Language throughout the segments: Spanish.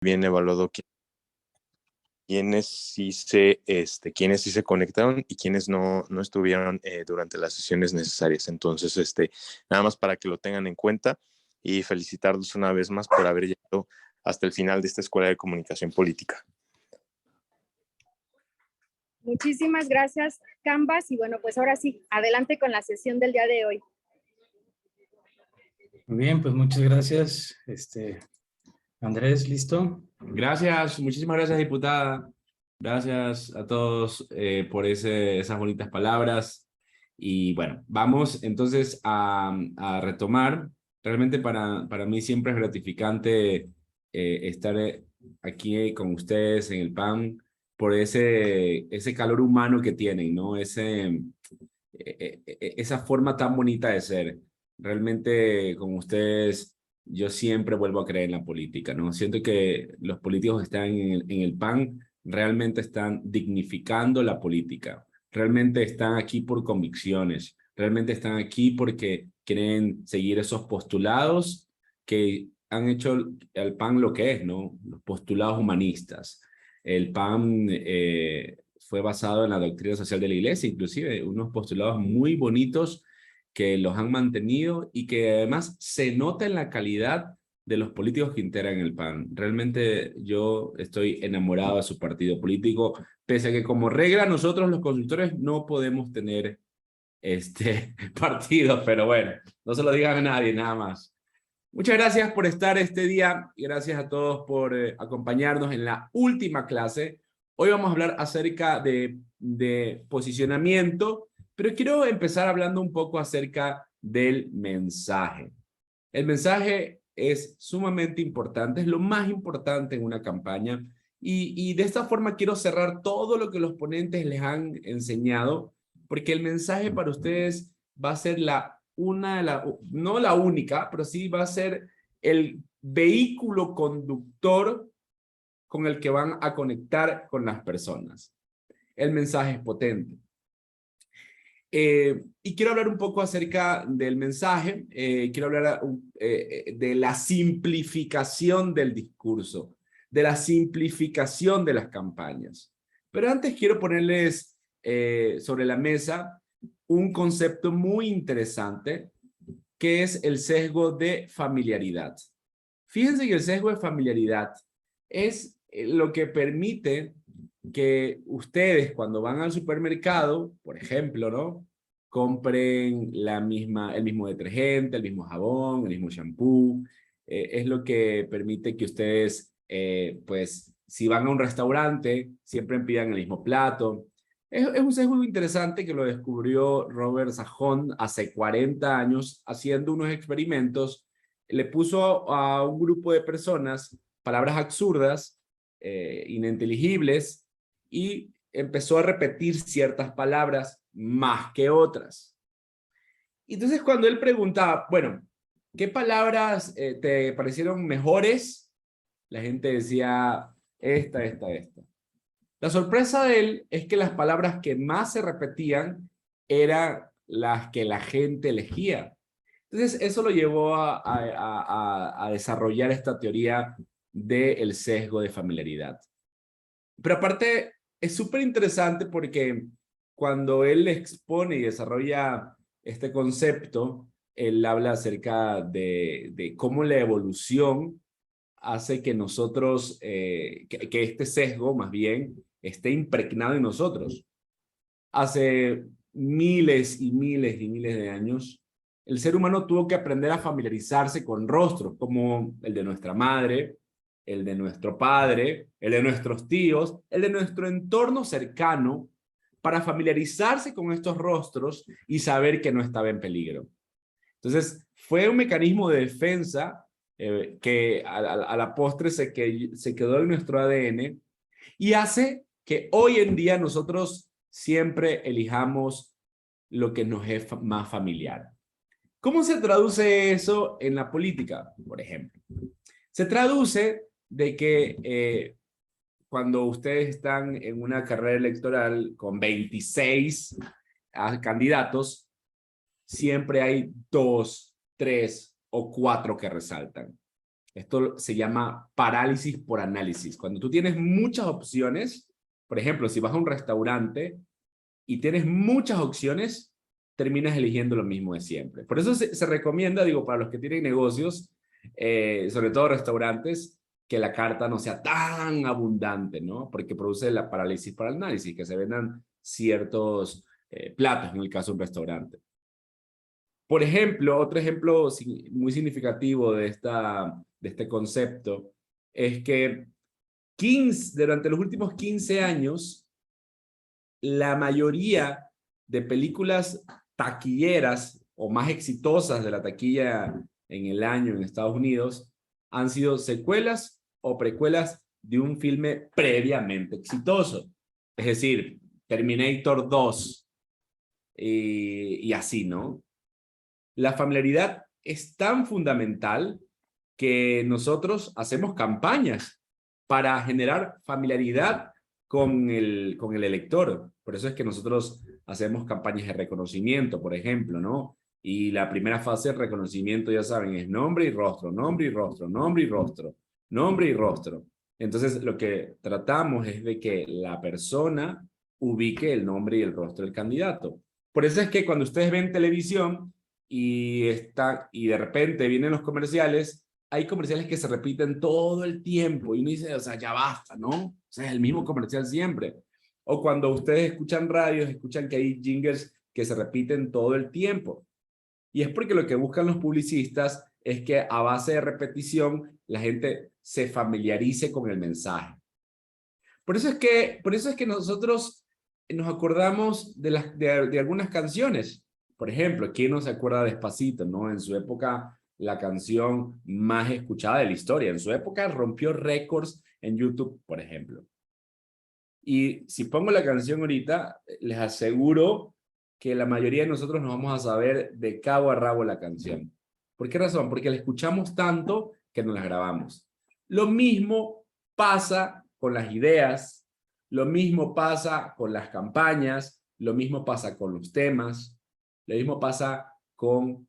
bien evaluado quienes sí se conectaron y quienes no estuvieron durante las sesiones necesarias. Entonces, nada más para que lo tengan en cuenta y felicitarlos una vez más por haber llegado hasta el final de esta Escuela de Comunicación Política. Muchísimas gracias, Canvas. Y bueno, pues ahora sí, adelante con la sesión del día de hoy. Muy bien, pues muchas gracias. Andrés, ¿listo? Gracias, muchísimas gracias, diputada. Gracias a todos por esas bonitas palabras. Y bueno, vamos entonces a retomar. Realmente para mí siempre es gratificante estar aquí con ustedes en el PAN por ese calor humano que tienen, ¿no? Esa forma tan bonita de ser. Realmente con ustedes yo siempre vuelvo a creer en la política, ¿no? Siento que los políticos que están en el PAN realmente están dignificando la política, realmente están aquí por convicciones, realmente están aquí porque quieren seguir esos postulados que han hecho al PAN lo que es, ¿no? Los postulados humanistas. El PAN fue basado en la doctrina social de la Iglesia, inclusive unos postulados muy bonitos que los han mantenido y que además se nota en la calidad de los políticos que integran el PAN. Realmente yo estoy enamorado de su partido político, pese a que como regla nosotros los consultores no podemos tener partido, pero bueno, no se lo digan a nadie, nada más. Muchas gracias por estar este día y gracias a todos por acompañarnos en la última clase. Hoy vamos a hablar acerca de posicionamiento, pero quiero empezar hablando un poco acerca del mensaje. El mensaje es sumamente importante, es lo más importante en una campaña y de esta forma quiero cerrar todo lo que los ponentes les han enseñado, porque el mensaje para ustedes va a ser no la única, pero sí va a ser el vehículo conductor con el que van a conectar con las personas. El mensaje es potente. Y quiero hablar un poco acerca del mensaje, quiero hablar de la simplificación del discurso, de la simplificación de las campañas. Pero antes quiero ponerles sobre la mesa un concepto muy interesante, que es el sesgo de familiaridad. Fíjense que el sesgo de familiaridad es lo que permite que ustedes cuando van al supermercado, por ejemplo, ¿no? Compren el mismo detergente, el mismo jabón, el mismo shampoo. Es lo que permite que ustedes, pues, si van a un restaurante, siempre pidan el mismo plato. Es un sesgo interesante que lo descubrió Robert Sajón hace 40 años haciendo unos experimentos. Le puso a un grupo de personas palabras absurdas, ininteligibles, y empezó a repetir ciertas palabras más que otras. Entonces cuando él preguntaba, bueno, ¿qué palabras te parecieron mejores? La gente decía esta. La sorpresa de él es que las palabras que más se repetían eran las que la gente elegía. Entonces eso lo llevó a desarrollar esta teoría del sesgo de familiaridad. Pero aparte es súper interesante porque cuando él expone y desarrolla este concepto, él habla acerca de cómo la evolución hace que nosotros, que este sesgo más bien esté impregnado en nosotros. Hace miles y miles y miles de años, el ser humano tuvo que aprender a familiarizarse con rostros como el de nuestra madre, el de nuestro padre, el de nuestros tíos, el de nuestro entorno cercano, para familiarizarse con estos rostros y saber que no estaba en peligro. Entonces, fue un mecanismo de defensa que a la postre se quedó en nuestro ADN y hace que hoy en día nosotros siempre elijamos lo que nos es más familiar. ¿Cómo se traduce eso en la política, por ejemplo? Se traduce de que cuando ustedes están en una carrera electoral con 26 candidatos, siempre hay 2, 3 o 4 que resaltan. Esto se llama parálisis por análisis. Cuando tú tienes muchas opciones, por ejemplo, si vas a un restaurante y tienes muchas opciones, terminas eligiendo lo mismo de siempre. Por eso se recomienda, digo, para los que tienen negocios, sobre todo restaurantes, que la carta no sea tan abundante, ¿no? Porque produce la parálisis por análisis, que se vendan ciertos platos, en el caso de un restaurante. Por ejemplo, otro ejemplo muy significativo de este concepto es que durante los últimos 15 años, la mayoría de películas taquilleras o más exitosas de la taquilla en el año en Estados Unidos han sido secuelas o precuelas de un filme previamente exitoso. Es decir, Terminator 2 y así, ¿no? La familiaridad es tan fundamental que nosotros hacemos campañas para generar familiaridad con el elector. Por eso es que nosotros hacemos campañas de reconocimiento, por ejemplo, ¿no? Y la primera fase de reconocimiento, ya saben, es nombre y rostro, nombre y rostro, nombre y rostro, nombre y rostro. Entonces, lo que tratamos es de que la persona ubique el nombre y el rostro del candidato. Por eso es que cuando ustedes ven televisión y de repente vienen los comerciales, hay comerciales que se repiten todo el tiempo y uno dice, o sea, ya basta, ¿no? O sea, es el mismo comercial siempre. O cuando ustedes escuchan radios, escuchan que hay jingles que se repiten todo el tiempo. Y es porque lo que buscan los publicistas es que a base de repetición la gente se familiarice con el mensaje. Por eso es que nosotros nos acordamos de algunas canciones. Por ejemplo, ¿quién no se acuerda de Despacito, no? En su época, la canción más escuchada de la historia. En su época rompió récords en YouTube, por ejemplo. Y si pongo la canción ahorita, les aseguro que la mayoría de nosotros nos vamos a saber de cabo a rabo la canción. ¿Por qué razón? Porque la escuchamos tanto que nos la grabamos. Lo mismo pasa con las ideas, lo mismo pasa con las campañas, lo mismo pasa con los temas, lo mismo pasa con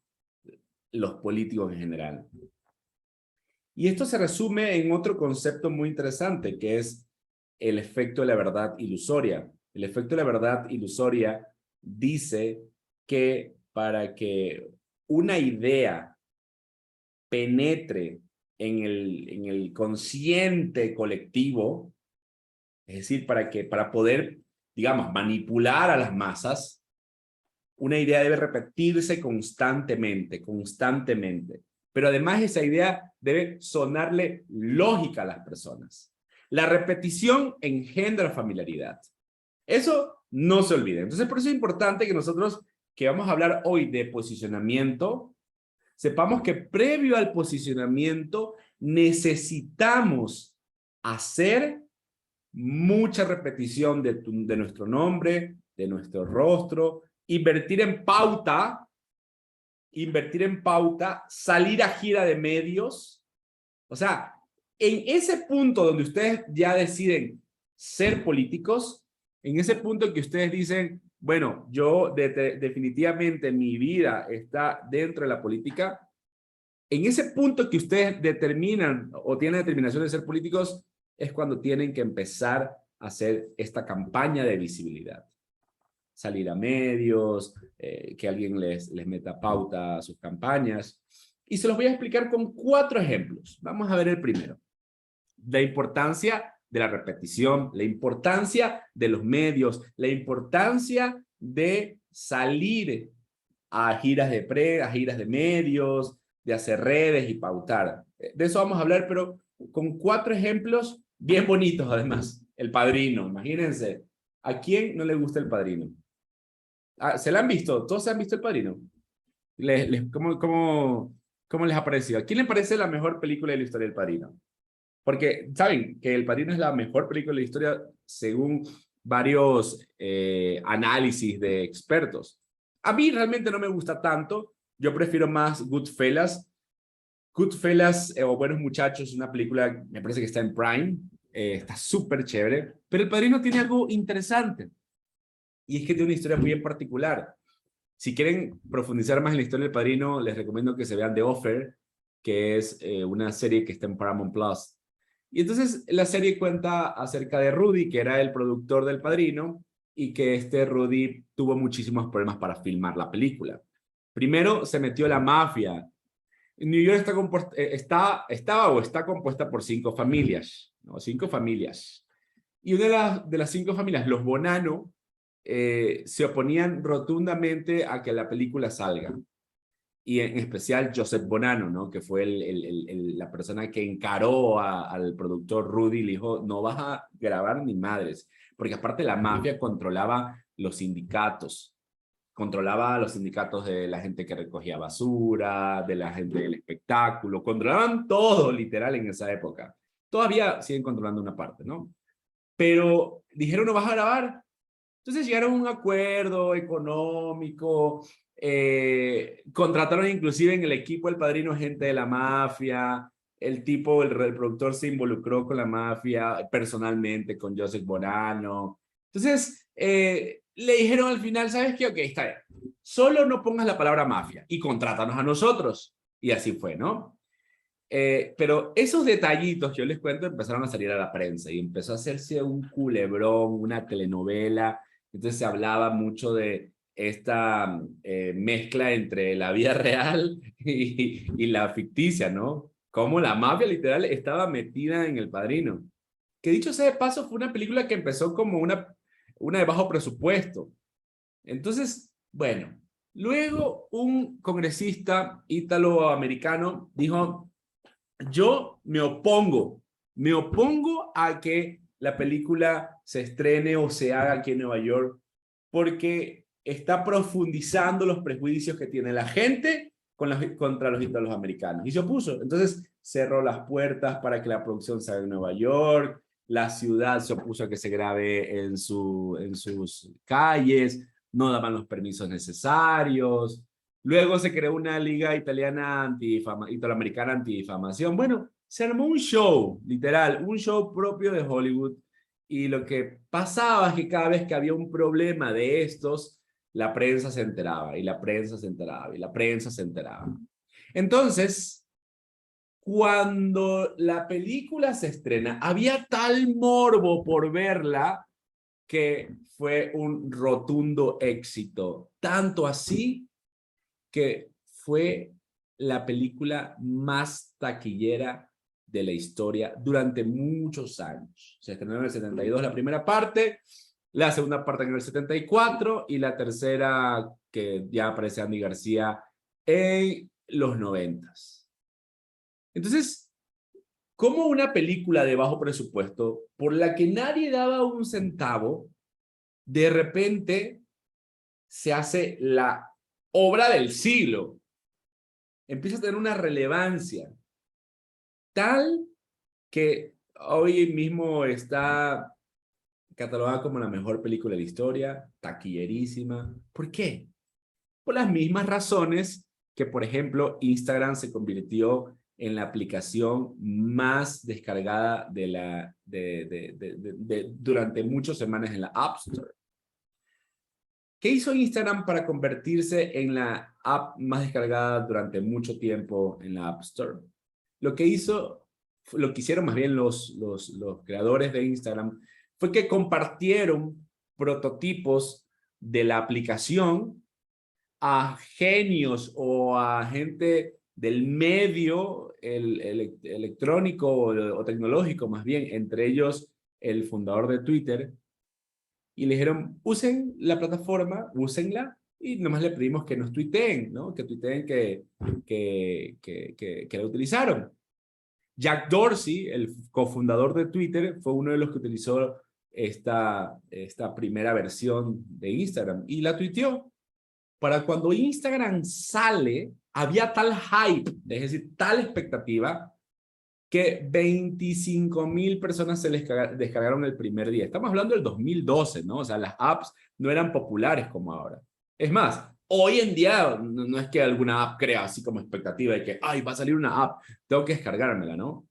los políticos en general. Y esto se resume en otro concepto muy interesante, que es el efecto de la verdad ilusoria. El efecto de la verdad ilusoria dice que para que una idea penetre en el consciente colectivo, es decir, para poder, digamos, manipular a las masas, una idea debe repetirse constantemente. Pero además esa idea debe sonarle lógica a las personas. La repetición engendra familiaridad. Eso no se olvide. Entonces, por eso es importante que nosotros, que vamos a hablar hoy de posicionamiento, sepamos que previo al posicionamiento necesitamos hacer mucha repetición de nuestro nombre, de nuestro rostro, invertir en pauta, salir a gira de medios. O sea, en ese punto donde ustedes ya deciden ser políticos, en ese punto que ustedes dicen, bueno, yo definitivamente mi vida está dentro de la política, en ese punto que ustedes determinan o tienen determinación de ser políticos, es cuando tienen que empezar a hacer esta campaña de visibilidad. Salir a medios, que alguien les meta pauta a sus campañas. Y se los voy a explicar con 4 ejemplos. Vamos a ver el primero. La importancia de la repetición, la importancia de los medios, la importancia de salir a giras de medios, de hacer redes y pautar. De eso vamos a hablar, pero con 4 ejemplos bien bonitos además. El Padrino, imagínense. ¿A quién no le gusta El Padrino? ¿Se la han visto? ¿Todos se han visto El Padrino? ¿Cómo les ha parecido? ¿A quién le parece la mejor película de la historia del Padrino? Porque saben que El Padrino es la mejor película de la historia según varios análisis de expertos. A mí realmente no me gusta tanto. Yo prefiero más Goodfellas. Goodfellas o Buenos Muchachos es una película, me parece que está en Prime. Está súper chévere. Pero El Padrino tiene algo interesante. Y es que tiene una historia muy en particular. Si quieren profundizar más en la historia del Padrino, les recomiendo que se vean The Offer, que es una serie que está en Paramount Plus. Y entonces la serie cuenta acerca de Rudy, que era el productor del Padrino, y que este Rudy tuvo muchísimos problemas para filmar la película. Primero se metió la mafia. New York está compuesta por 5 familias, ¿no? 5 familias. Y una de las 5 familias, los Bonanno, se oponían rotundamente a que la película salga. Y en especial Joseph Bonanno, ¿no? Que fue la persona que encaró al productor Rudy y le dijo, no vas a grabar ni madres, porque aparte la mafia controlaba los sindicatos de la gente que recogía basura, de la gente del espectáculo, controlaban todo literal en esa época. Todavía siguen controlando una parte, ¿no? Pero dijeron, no vas a grabar. Entonces llegaron a un acuerdo económico, contrataron inclusive en el equipo del Padrino gente de la mafia, el productor se involucró con la mafia personalmente, con Joseph Bonanno. Entonces le dijeron al final, ¿sabes qué? Ok, está bien. Solo no pongas la palabra mafia y contrátanos a nosotros. Y así fue, ¿no? Pero esos detallitos que yo les cuento empezaron a salir a la prensa y empezó a hacerse un culebrón, una telenovela. Entonces se hablaba mucho de esta mezcla entre la vida real y la ficticia, ¿no? Cómo la mafia literal estaba metida en El Padrino. Que dicho sea de paso, fue una película que empezó como una de bajo presupuesto. Entonces, bueno, luego un congresista ítalo-americano dijo, yo me opongo a que la película se estrene o se haga aquí en Nueva York porque está profundizando los prejuicios que tiene la gente contra los italos americanos. Y se opuso. Entonces cerró las puertas para que la producción se haga en Nueva York. La ciudad se opuso a que se grabe en sus calles. No daban los permisos necesarios. Luego se creó una liga italoamericana antidifamación. Bueno, se armó un show, literal, un show propio de Hollywood. Y lo que pasaba es que cada vez que había un problema de estos, la prensa se enteraba, y la prensa se enteraba, y la prensa se enteraba. Entonces, cuando la película se estrena, había tal morbo por verla que fue un rotundo éxito. Tanto así que fue la película más taquillera de la historia durante muchos años. Se estrenó en el 72 la primera parte, la segunda parte en el 74 y la tercera, que ya aparece Andy García, en los 90. Entonces, como una película de bajo presupuesto, por la que nadie daba un centavo, de repente se hace la obra del siglo, empieza a tener una relevancia tal que hoy mismo está catalogada como la mejor película de la historia, taquillerísima. ¿Por qué? Por las mismas razones que, por ejemplo, Instagram se convirtió en la aplicación más descargada durante muchas semanas en la App Store. ¿Qué hizo Instagram para convertirse en la app más descargada durante mucho tiempo en la App Store? Lo que hicieron más bien los creadores de Instagram fue que compartieron prototipos de la aplicación a genios o a gente del medio electrónico o tecnológico más bien, entre ellos el fundador de Twitter, y le dijeron, usen la plataforma, úsenla, y nomás le pedimos que nos tuiteen, ¿no? Que tuiteen que la utilizaron. Jack Dorsey, el cofundador de Twitter, fue uno de los que utilizó esta primera versión de Instagram y la tuiteó. Para cuando Instagram sale, había tal hype, es decir, tal expectativa, que 25,000 personas se les descargaron el primer día. Estamos hablando del 2012, ¿no? O sea, las apps no eran populares como ahora. Es más, hoy en día no es que alguna app crea así como expectativa de que, ay, va a salir una app, tengo que descargármela, ¿no?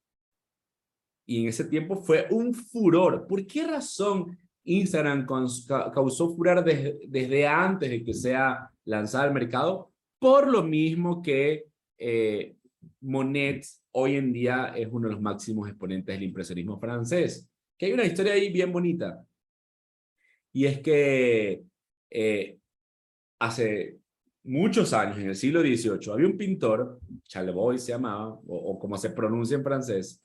Y en ese tiempo fue un furor. ¿Por qué razón Instagram causó furor desde antes de que sea lanzada al mercado? Por lo mismo que Monet hoy en día es uno de los máximos exponentes del impresionismo francés. Que hay una historia ahí bien bonita. Y es que hace muchos años, en el siglo XVIII, había un pintor, Charlevoix se llamaba, o como se pronuncia en francés,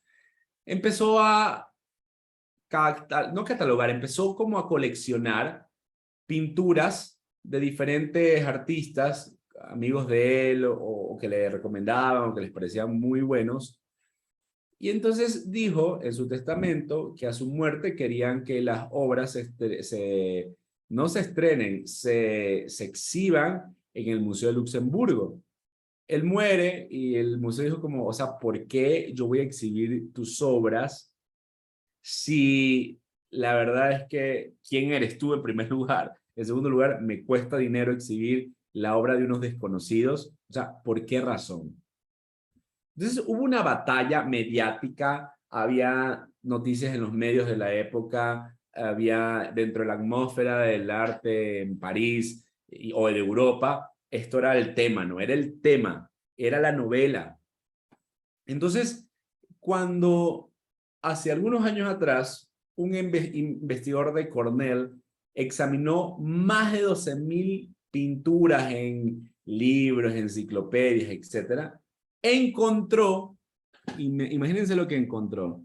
empezó a, no catalogar, empezó como a coleccionar pinturas de diferentes artistas, amigos de él, o que le recomendaban, o que les parecían muy buenos. Y entonces dijo en su testamento que a su muerte querían que las obras no se estrenen, se exhiban en el Museo de Luxemburgo. Él muere y el museo dijo como, o sea, ¿por qué yo voy a exhibir tus obras si la verdad es que quién eres tú en primer lugar? En segundo lugar, me cuesta dinero exhibir la obra de unos desconocidos. O sea, ¿por qué razón? Entonces hubo una batalla mediática, había noticias en los medios de la época, había dentro de la atmósfera del arte en París o de Europa, esto era el tema, no era el tema, era la novela. Entonces, cuando hace algunos años atrás, un investigador de Cornell examinó más de 12.000 pinturas en libros, enciclopedias, etcétera, encontró, imagínense lo que encontró,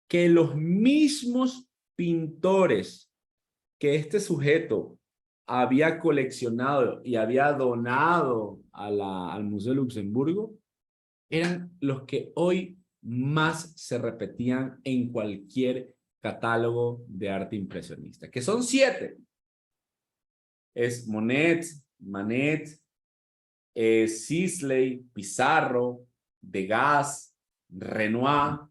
que los mismos pintores que este sujeto había coleccionado y había donado al Museo de Luxemburgo eran los que hoy más se repetían en cualquier catálogo de arte impresionista, que son 7. Es Monet, Manet, Sisley, Pizarro, Degas, Renoir,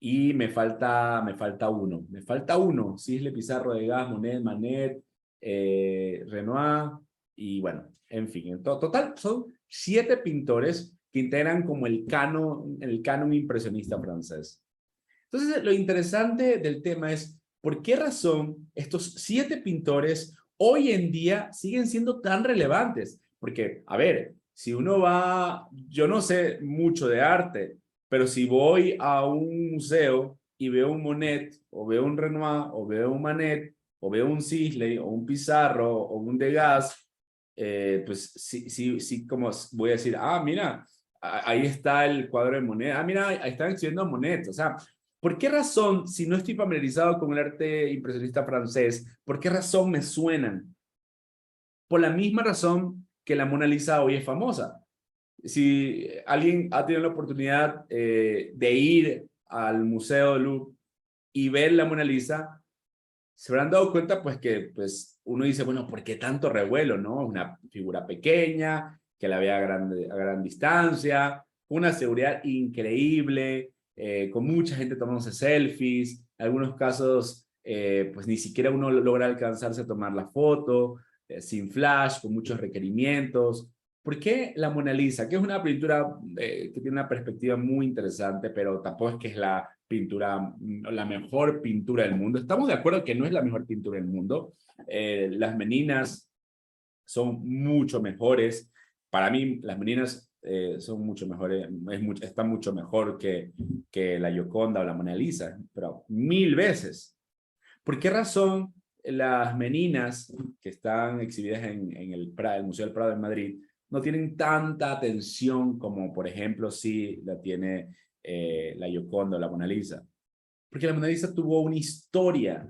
y me falta uno, Sisley, Pizarro, Degas, Monet, Manet, Renoir, y bueno, en fin, en total son 7 pintores que integran como el canon impresionista francés. Entonces, lo interesante del tema es, ¿por qué razón estos 7 pintores hoy en día siguen siendo tan relevantes? Porque, a ver, si uno va, yo no sé mucho de arte, pero si voy a un museo y veo un Monet, o veo un Renoir, o veo un Manet, o veo un Sisley, o un Pizarro, o un Degas, pues sí, como voy a decir, ah, mira, ahí está el cuadro de Monet, ah, mira, ahí están exhibiendo a Monet, o sea, ¿por qué razón, si no estoy familiarizado con el arte impresionista francés, por qué razón me suenan? Por la misma razón que la Mona Lisa hoy es famosa. Si alguien ha tenido la oportunidad de ir al Museo del Louvre y ver la Mona Lisa, se habrán dado cuenta pues que pues, uno dice, bueno, ¿por qué tanto revuelo? ¿No? Una figura pequeña, que la ve a gran distancia, una seguridad increíble, con mucha gente tomándose selfies, en algunos casos pues ni siquiera uno logra alcanzarse a tomar la foto, sin flash, con muchos requerimientos. ¿Por qué la Mona Lisa? Que es una pintura que tiene una perspectiva muy interesante, pero tampoco es que es la pintura, la mejor pintura del mundo. Estamos de acuerdo que no es la mejor pintura del mundo. Las Meninas son mucho mejores. Para mí, las Meninas son mucho mejores, están mucho mejor que la Gioconda o la Mona Lisa, pero 1000 veces. ¿Por qué razón las Meninas que están exhibidas en el Museo del Prado de Madrid no tienen tanta atención como, por ejemplo, si la tiene la Gioconda o la Mona Lisa? Porque la Mona Lisa tuvo una historia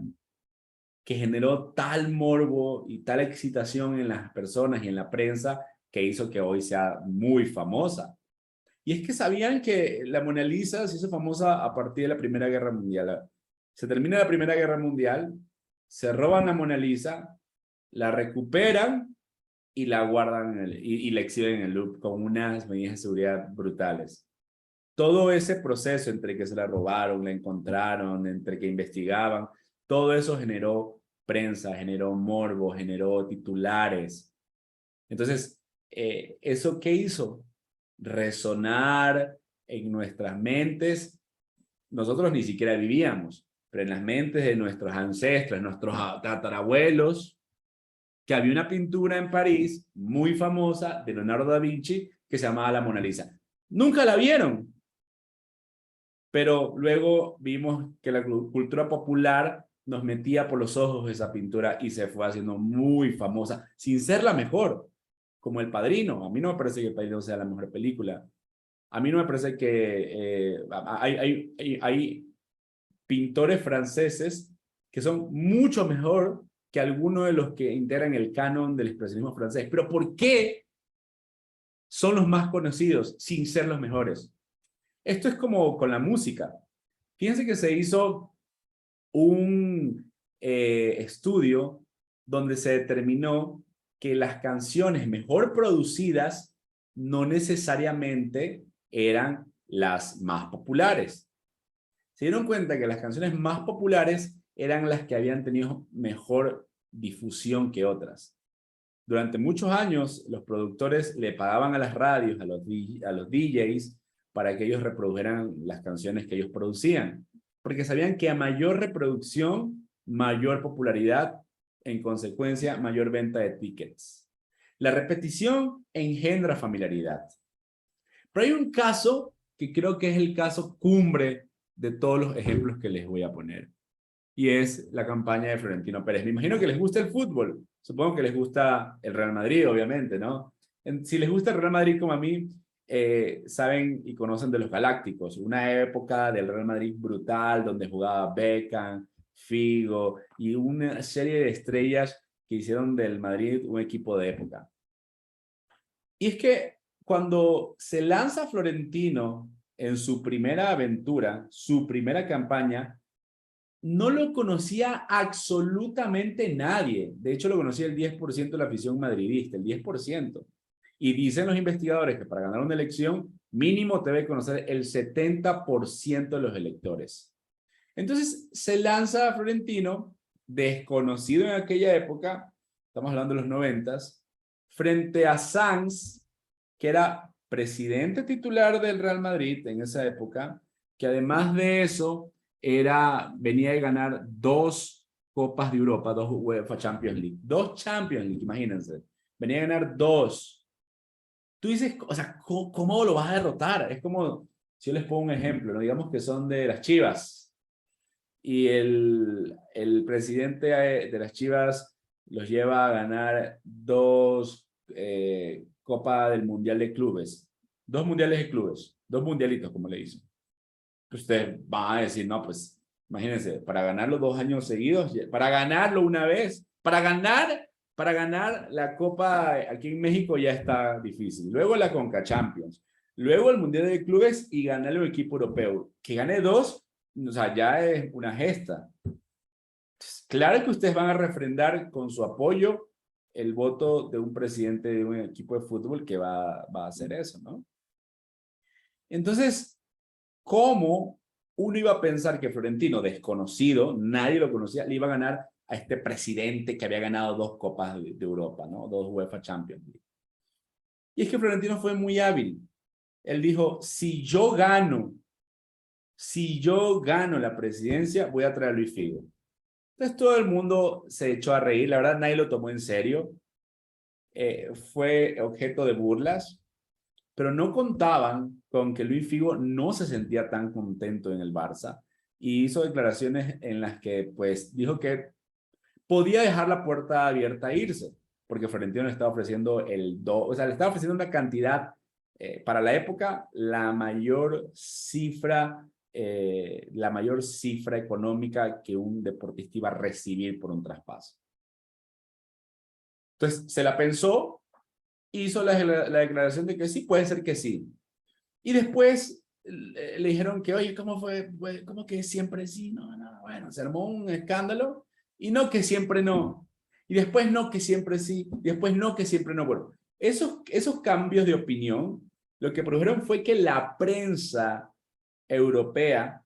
que generó tal morbo y tal excitación en las personas y en la prensa que hizo que hoy sea muy famosa. Y es que sabían que la Mona Lisa se hizo famosa a partir de la Primera Guerra Mundial. Se termina la Primera Guerra Mundial, se roban la Mona Lisa, la recuperan y la guardan y la exhiben en el Louvre con unas medidas de seguridad brutales. Todo ese proceso entre que se la robaron, la encontraron, entre que investigaban, todo eso generó prensa, generó morbo, generó titulares. Entonces, ¿eso qué hizo? Resonar en nuestras mentes. Nosotros ni siquiera vivíamos, pero en las mentes de nuestros ancestros, nuestros tatarabuelos, que había una pintura en París muy famosa de Leonardo da Vinci que se llamaba la Mona Lisa. Nunca la vieron. Pero luego vimos que la cultura popular nos metía por los ojos esa pintura y se fue haciendo muy famosa, sin ser la mejor, como El Padrino. A mí no me parece que El Padrino sea la mejor película. A mí no me parece que hay pintores franceses que son mucho mejor que algunos de los que integran el canon del expresionismo francés. Pero ¿por qué son los más conocidos sin ser los mejores? Esto es como con la música. Fíjense que se hizo un estudio donde se determinó que las canciones mejor producidas no necesariamente eran las más populares. Se dieron cuenta que las canciones más populares eran las que habían tenido mejor difusión que otras. Durante muchos años, los productores le pagaban a las radios, a los DJs, para que ellos reprodujeran las canciones que ellos producían, porque sabían que a mayor reproducción, mayor popularidad, en consecuencia, mayor venta de tickets. La repetición engendra familiaridad. Pero hay un caso que creo que es el caso cumbre de todos los ejemplos que les voy a poner, y es la campaña de Florentino Pérez. Me imagino que les gusta el fútbol, supongo que les gusta el Real Madrid, obviamente, ¿no? Si les gusta el Real Madrid como a mí, saben y conocen de los Galácticos, una época del Real Madrid brutal donde jugaba Beckham, Figo y una serie de estrellas que hicieron del Madrid un equipo de época. Y es que cuando se lanza Florentino en su primera aventura, su primera campaña, no lo conocía absolutamente nadie. De hecho, lo conocía el 10% de la afición madridista, el 10%. Y dicen los investigadores que para ganar una elección, mínimo debe conocer el 70% de los electores. Entonces, se lanza a Florentino, desconocido en aquella época, estamos hablando de los 90s, frente a Sanz, que era presidente titular del Real Madrid en esa época, que además de eso, venía de ganar 2 Copas de Europa, 2 UEFA Champions League. 2 Champions League, imagínense. Venía a ganar 2. Tú dices, o sea, ¿cómo lo vas a derrotar? Es como, si yo les pongo un ejemplo, ¿no? Digamos que son de las Chivas y el presidente de las Chivas los lleva a ganar 2 Copa del Mundial de Clubes, 2 Mundiales de Clubes, 2 mundialitos, como le dicen. Usted va a decir, no, pues, imagínense, para ganarlo 2 años seguidos, para ganarlo una vez, para ganar la Copa aquí en México ya está difícil. Luego la Conca Champions, luego el Mundial de Clubes y ganar el equipo europeo. Que gane 2, o sea, ya es una gesta. Claro que ustedes van a refrendar con su apoyo el voto de un presidente de un equipo de fútbol que va a hacer eso, ¿no? Entonces, ¿cómo uno iba a pensar que Florentino, desconocido, nadie lo conocía, le iba a ganar a este presidente que había ganado 2 Copas de Europa, ¿no? 2 UEFA Champions League? Y es que Florentino fue muy hábil. Él dijo, si yo gano la presidencia, voy a traer a Luis Figo. Entonces todo el mundo se echó a reír, la verdad nadie lo tomó en serio. Fue objeto de burlas, pero no contaban con que Luis Figo no se sentía tan contento en el Barça y hizo declaraciones en las que pues dijo que podía dejar la puerta abierta a irse, porque Florentino le estaba ofreciendo le estaba ofreciendo una cantidad, para la época, la mayor cifra económica que un deportista iba a recibir por un traspaso. Entonces, se la pensó, hizo la declaración de que sí, puede ser que sí. Y después le dijeron que, oye, ¿cómo fue? ¿Cómo que siempre sí? No, bueno, se armó un escándalo. Y no que siempre no. Y después no que siempre sí. Y después no que siempre no. Bueno, esos cambios de opinión, lo que produjeron fue que la prensa europea,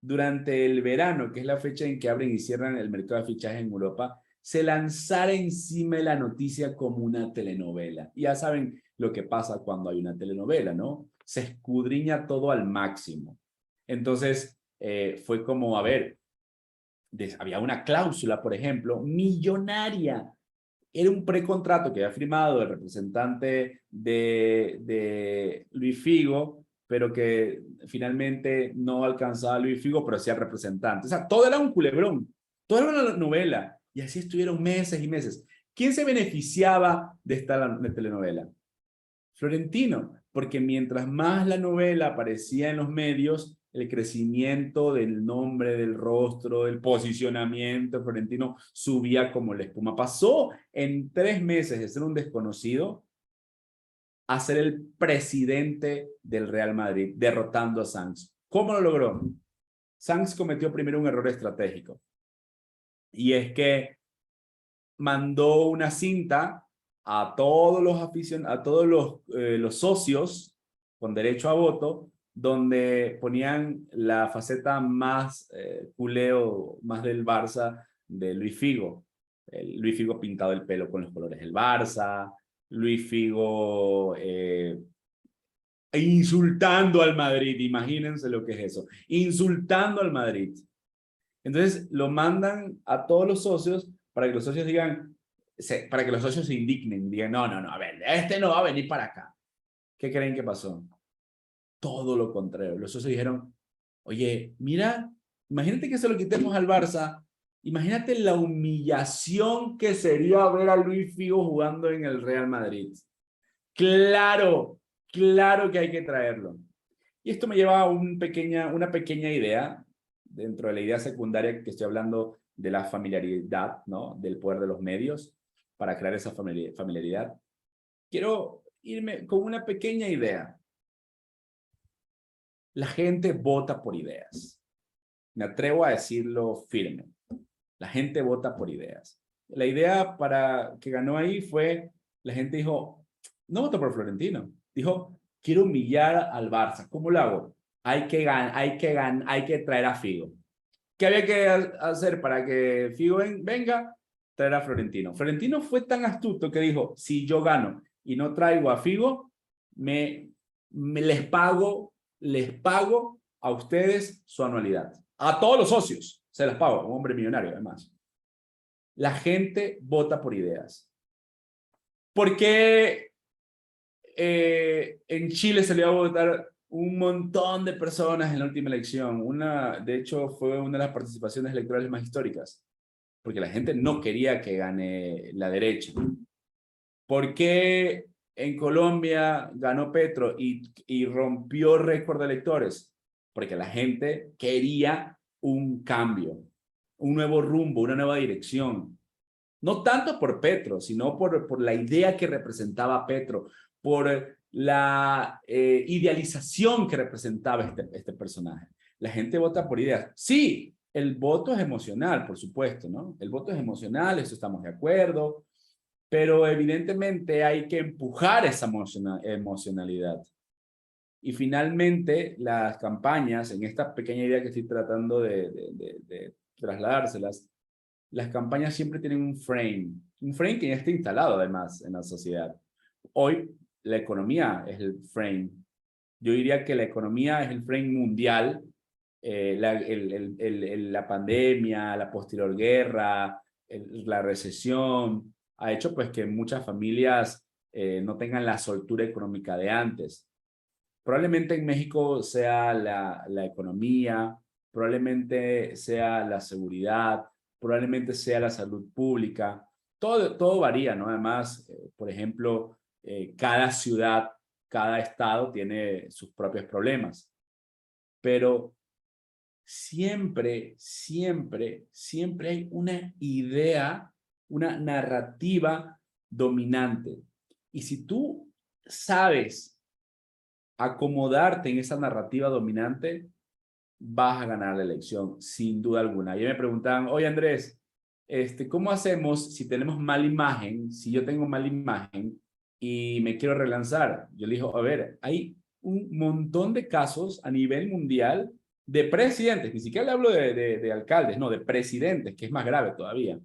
durante el verano, que es la fecha en que abren y cierran el mercado de fichajes en Europa, se lanzara encima de la noticia como una telenovela. Y ya saben lo que pasa cuando hay una telenovela, ¿no? Se escudriña todo al máximo. Entonces, fue como, a ver, había una cláusula, por ejemplo, millonaria. Era un precontrato que había firmado el representante de Luis Figo pero que finalmente no alcanzaba a Luis Figo, pero sí al representante. O sea, todo era un culebrón, todo era una novela, y así estuvieron meses y meses. ¿Quién se beneficiaba de esta telenovela? Florentino, porque mientras más la novela aparecía en los medios, el crecimiento del nombre, del rostro, del posicionamiento de Florentino subía como la espuma. Pasó en 3 meses de ser un desconocido a ser el presidente del Real Madrid, derrotando a Sanz. ¿Cómo lo logró? Sanz cometió primero un error estratégico, y es que mandó una cinta a todos los a todos los socios con derecho a voto, donde ponían la faceta más culeo, más del Barça, de Luis Figo. Luis Figo pintado el pelo con los colores del Barça, Luis Figo insultando al Madrid, imagínense lo que es eso, insultando al Madrid. Entonces lo mandan a todos los socios para que los socios digan, para que los socios se indignen, digan, no, a ver, este no va a venir para acá. ¿Qué creen que pasó? Todo lo contrario. Los socios dijeron, oye, mira, imagínate que se lo quitemos al Barça, imagínate la humillación que sería ver a Luis Figo jugando en el Real Madrid. Claro que hay que traerlo. Y esto me lleva a una pequeña idea, dentro de la idea secundaria que estoy hablando de la familiaridad, ¿no? Del poder de los medios para crear esa familiaridad. Quiero irme con una pequeña idea. La gente vota por ideas. Me atrevo a decirlo firme. La gente vota por ideas. La idea que ganó ahí fue, la gente dijo, no voto por Florentino. Dijo, quiero humillar al Barça. ¿Cómo lo hago? Hay que traer a Figo. ¿Qué había que hacer para que Figo venga? Traer a Florentino. Florentino fue tan astuto que dijo, si yo gano y no traigo a Figo, les pago a ustedes su anualidad. A todos los socios se las pago, un hombre millonario además. La gente vota por ideas. ¿Por qué en Chile se le va a votar un montón de personas en la última elección? De hecho, fue una de las participaciones electorales más históricas, porque la gente no quería que gane la derecha. ¿Por qué en Colombia ganó Petro y rompió récord de electores? Porque la gente quería un cambio, un nuevo rumbo, una nueva dirección. No tanto por Petro, sino por la idea que representaba Petro, por la idealización que representaba este personaje. La gente vota por ideas. Sí, el voto es emocional, por supuesto, ¿no? El voto es emocional, eso estamos de acuerdo, pero evidentemente hay que empujar esa emocionalidad. Y finalmente, las campañas, en esta pequeña idea que estoy tratando de trasladárselas, las campañas siempre tienen un frame que ya está instalado además en la sociedad. Hoy la economía es el frame. Yo diría que la economía es el frame mundial. La pandemia, la posterior guerra, la recesión, ha hecho pues que muchas familias no tengan la soltura económica de antes. Probablemente en México sea la economía, probablemente sea la seguridad, probablemente sea la salud pública. Todo varía, ¿no? Además, por ejemplo, cada ciudad, cada estado tiene sus propios problemas. Pero siempre hay una idea, una narrativa dominante. Y si tú sabes acomodarte en esa narrativa dominante, vas a ganar la elección, sin duda alguna. Y me preguntaban, oye Andrés, ¿cómo hacemos si tenemos mala imagen? Si yo tengo mala imagen y me quiero relanzar. Yo le digo, a ver, hay un montón de casos a nivel mundial de presidentes, ni siquiera le hablo de alcaldes, no, de presidentes, que es más grave todavía,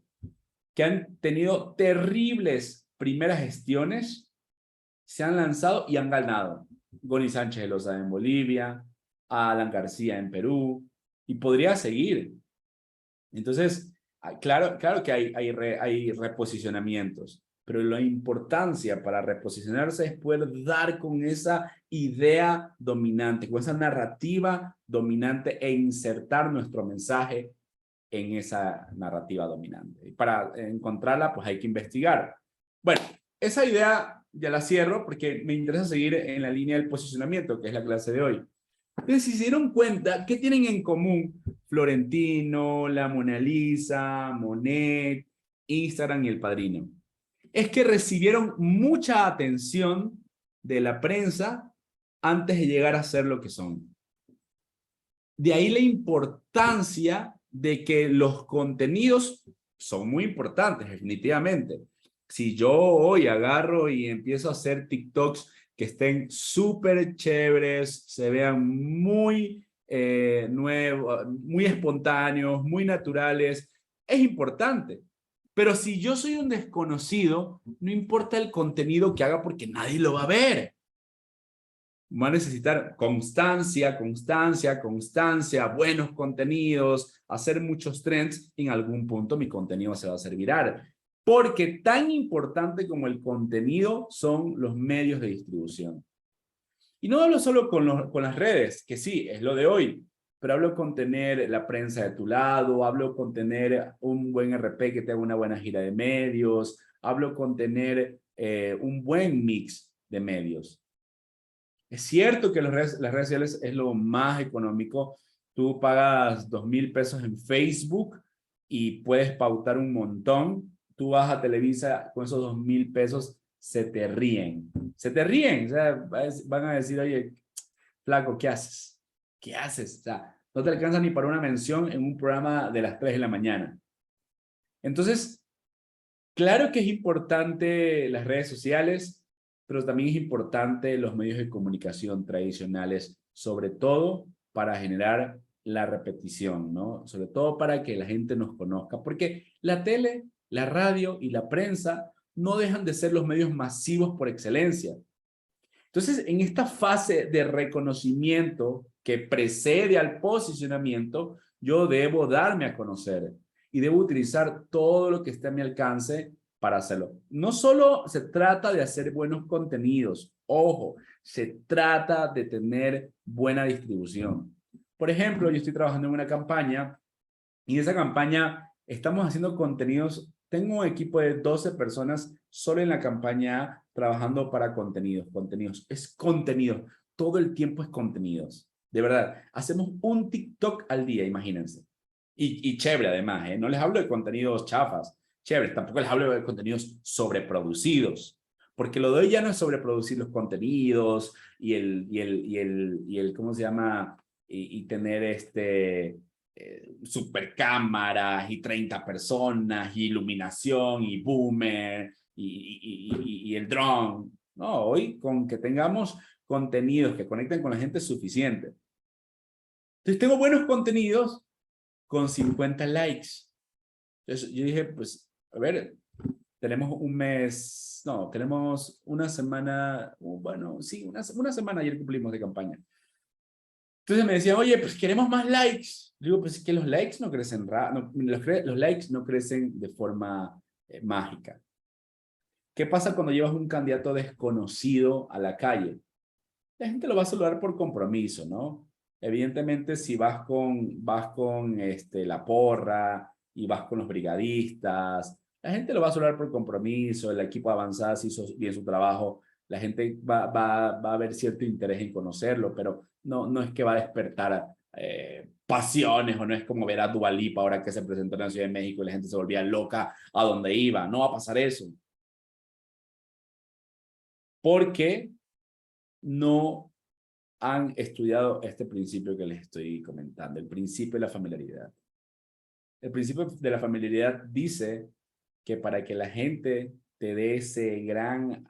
que han tenido terribles primeras gestiones, se han lanzado y han ganado. Goni Sánchez de Loza en Bolivia, Alan García en Perú, y podría seguir. Entonces, claro que hay reposicionamientos, pero la importancia para reposicionarse es poder dar con esa idea dominante, con esa narrativa dominante e insertar nuestro mensaje en esa narrativa dominante. Y para encontrarla, pues hay que investigar. Bueno, esa idea ya la cierro porque me interesa seguir en la línea del posicionamiento, que es la clase de hoy. Entonces, si se dieron cuenta, ¿qué tienen en común Florentino, la Mona Lisa, Monet, Instagram y El Padrino? Es que recibieron mucha atención de la prensa antes de llegar a ser lo que son. De ahí la importancia de que los contenidos son muy importantes, definitivamente. Si yo hoy agarro y empiezo a hacer TikToks que estén súper chéveres, se vean muy nuevos, muy espontáneos, muy naturales, es importante. Pero si yo soy un desconocido, no importa el contenido que haga porque nadie lo va a ver. Va a necesitar constancia, buenos contenidos, hacer muchos trends. En algún punto mi contenido se va a hacer viral. Porque tan importante como el contenido son los medios de distribución. Y no hablo solo con las redes, que sí, es lo de hoy, pero hablo con tener la prensa de tu lado, hablo con tener un buen RP que te haga una buena gira de medios, hablo con tener un buen mix de medios. Es cierto que las redes sociales es lo más económico. Tú pagas 2,000 pesos en Facebook y puedes pautar un montón. Tú vas a Televisa con esos 2,000 pesos, se te ríen. Se te ríen. O sea, van a decir, oye, flaco, ¿qué haces? ¿Qué haces? O sea, no te alcanza ni para una mención en un programa de las 3 de la mañana. Entonces, claro que es importante las redes sociales, pero también es importante los medios de comunicación tradicionales, sobre todo para generar la repetición, ¿no? Sobre todo para que la gente nos conozca, porque la tele, la radio y la prensa no dejan de ser los medios masivos por excelencia. Entonces, en esta fase de reconocimiento que precede al posicionamiento, yo debo darme a conocer y debo utilizar todo lo que esté a mi alcance para hacerlo. No solo se trata de hacer buenos contenidos, ojo, se trata de tener buena distribución. Por ejemplo, yo estoy trabajando en una campaña y en esa campaña estamos haciendo contenidos. Tengo un equipo de 12 personas solo en la campaña trabajando para contenidos. Es contenido. Todo el tiempo es contenidos. De verdad, hacemos un TikTok al día, imagínense. Y chévere además, ¿eh? No les hablo de contenidos chafas, chévere. Tampoco les hablo de contenidos sobreproducidos. Porque lo de hoy ya no es sobreproducir los contenidos ¿cómo se llama? Y tener super cámaras y 30 personas y iluminación y boomer y el drone. No, hoy con que tengamos contenidos que conecten con la gente es suficiente. Entonces tengo buenos contenidos con 50 likes. Entonces yo dije, pues, a ver, tenemos un mes, no, tenemos una semana, bueno, sí, una semana ayer cumplimos de campaña. Entonces me decían, oye, pues queremos más likes. Digo, pues es que los likes no crecen, los likes no crecen de forma mágica. ¿Qué pasa cuando llevas un candidato desconocido a la calle? La gente lo va a saludar por compromiso, ¿no? Evidentemente, si vas con la porra y vas con los brigadistas, la gente lo va a saludar por compromiso, el equipo avanzado si hizo bien su trabajo, la gente va a haber cierto interés en conocerlo, pero no es que va a despertar pasiones, o no es como ver a Dua Lipa ahora que se presentó en la Ciudad de México y la gente se volvía loca a donde iba. No va a pasar eso. Porque no han estudiado este principio que les estoy comentando, el principio de la familiaridad. El principio de la familiaridad dice que para que la gente te dé ese gran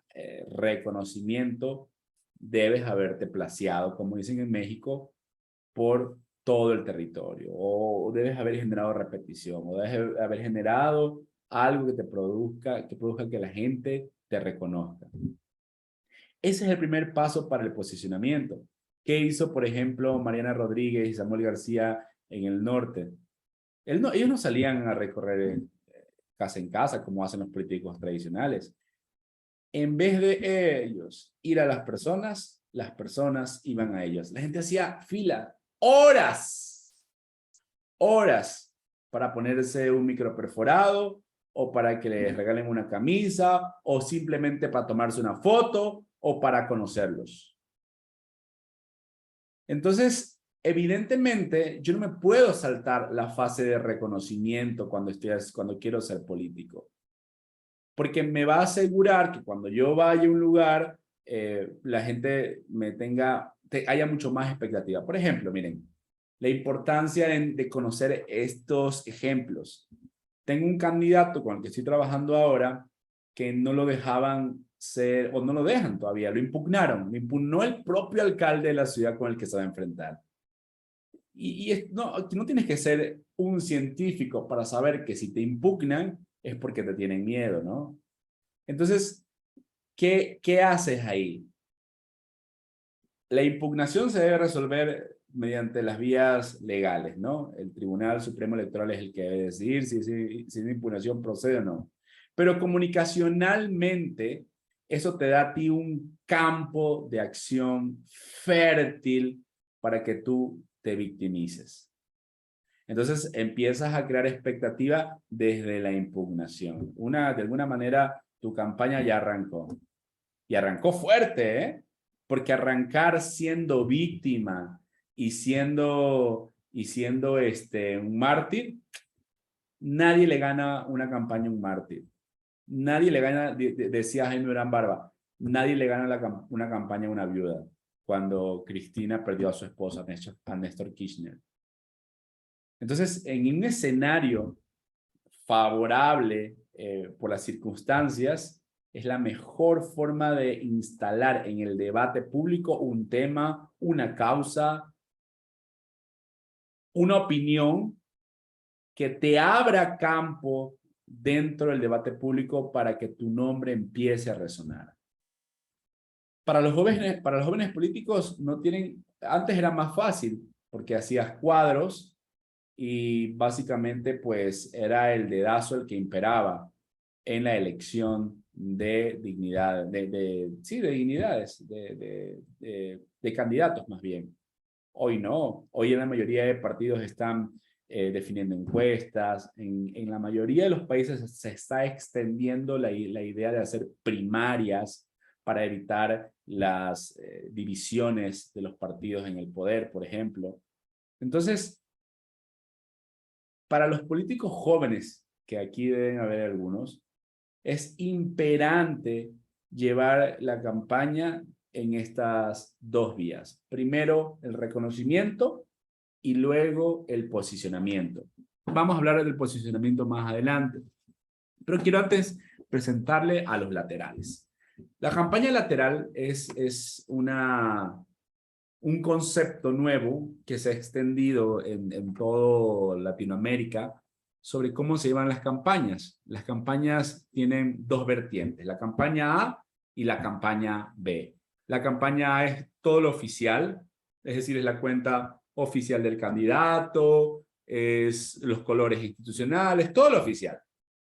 reconocimiento, debes haberte placeado, como dicen en México, por todo el territorio, o debes haber generado repetición, o debes haber generado algo que produzca que la gente te reconozca. Ese es el primer paso para el posicionamiento. ¿Qué hizo, por ejemplo, Mariana Rodríguez y Samuel García en el norte? Ellos no salían a recorrer casa en casa como hacen los políticos tradicionales. En vez de ellos ir a las personas iban a ellos. La gente hacía fila, horas para ponerse un microperforado o para que les regalen una camisa o simplemente para tomarse una foto o para conocerlos. Entonces, evidentemente, yo no me puedo saltar la fase de reconocimiento cuando quiero ser político. Porque me va a asegurar que cuando yo vaya a un lugar, la gente haya mucho más expectativa. Por ejemplo, miren, la importancia de conocer estos ejemplos. Tengo un candidato con el que estoy trabajando ahora que no lo dejaban ser, o no lo dejan todavía, lo impugnaron. Lo impugnó el propio alcalde de la ciudad con el que se va a enfrentar. No tienes que ser un científico para saber que si te impugnan es porque te tienen miedo, ¿no? Entonces, ¿qué haces ahí? La impugnación se debe resolver mediante las vías legales, ¿no? El Tribunal Supremo Electoral es el que debe decidir si una impugnación procede o no. Pero comunicacionalmente, eso te da a ti un campo de acción fértil para que tú te victimices. Entonces empiezas a crear expectativa desde la impugnación. De alguna manera tu campaña ya arrancó. Y arrancó fuerte, ¿eh? Porque arrancar siendo víctima y siendo un mártir, nadie le gana una campaña a un mártir. Nadie le gana, decía Jaime Durán Barba, nadie le gana una campaña a una viuda cuando Cristina perdió a su esposa, a Néstor Kirchner. Entonces, en un escenario favorable por las circunstancias, es la mejor forma de instalar en el debate público un tema, una causa, una opinión que te abra campo dentro del debate público para que tu nombre empiece a resonar. Para los jóvenes políticos antes era más fácil porque hacías cuadros y básicamente pues era el dedazo el que imperaba en la elección de dignidades, de candidatos más bien. Hoy no, hoy en la mayoría de partidos están definiendo encuestas, en la mayoría de los países se está extendiendo la idea de hacer primarias para evitar las divisiones de los partidos en el poder, por ejemplo. Entonces, para los políticos jóvenes, que aquí deben haber algunos, es imperante llevar la campaña en estas dos vías. Primero, el reconocimiento y luego el posicionamiento. Vamos a hablar del posicionamiento más adelante. Pero quiero antes presentarle a los laterales. La campaña lateral es un concepto nuevo que se ha extendido en toda Latinoamérica sobre cómo se llevan las campañas. Las campañas tienen dos vertientes, la campaña A y la campaña B. La campaña A es todo lo oficial, es decir, es la cuenta oficial del candidato, es los colores institucionales, todo lo oficial.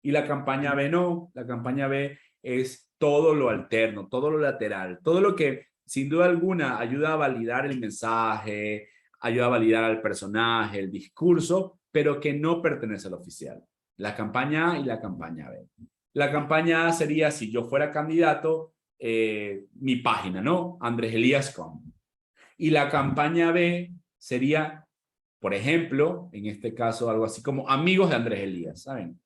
Y la campaña B no, la campaña B es todo lo alterno, todo lo lateral, todo lo que sin duda alguna ayuda a validar el mensaje, ayuda a validar al personaje, el discurso, pero que no pertenece al oficial. La campaña A y la campaña B. La campaña A sería, si yo fuera candidato, mi página, ¿no? andreselías.com. Y la campaña B sería, por ejemplo, en este caso, algo así como amigos de Andrés Elías, ¿saben?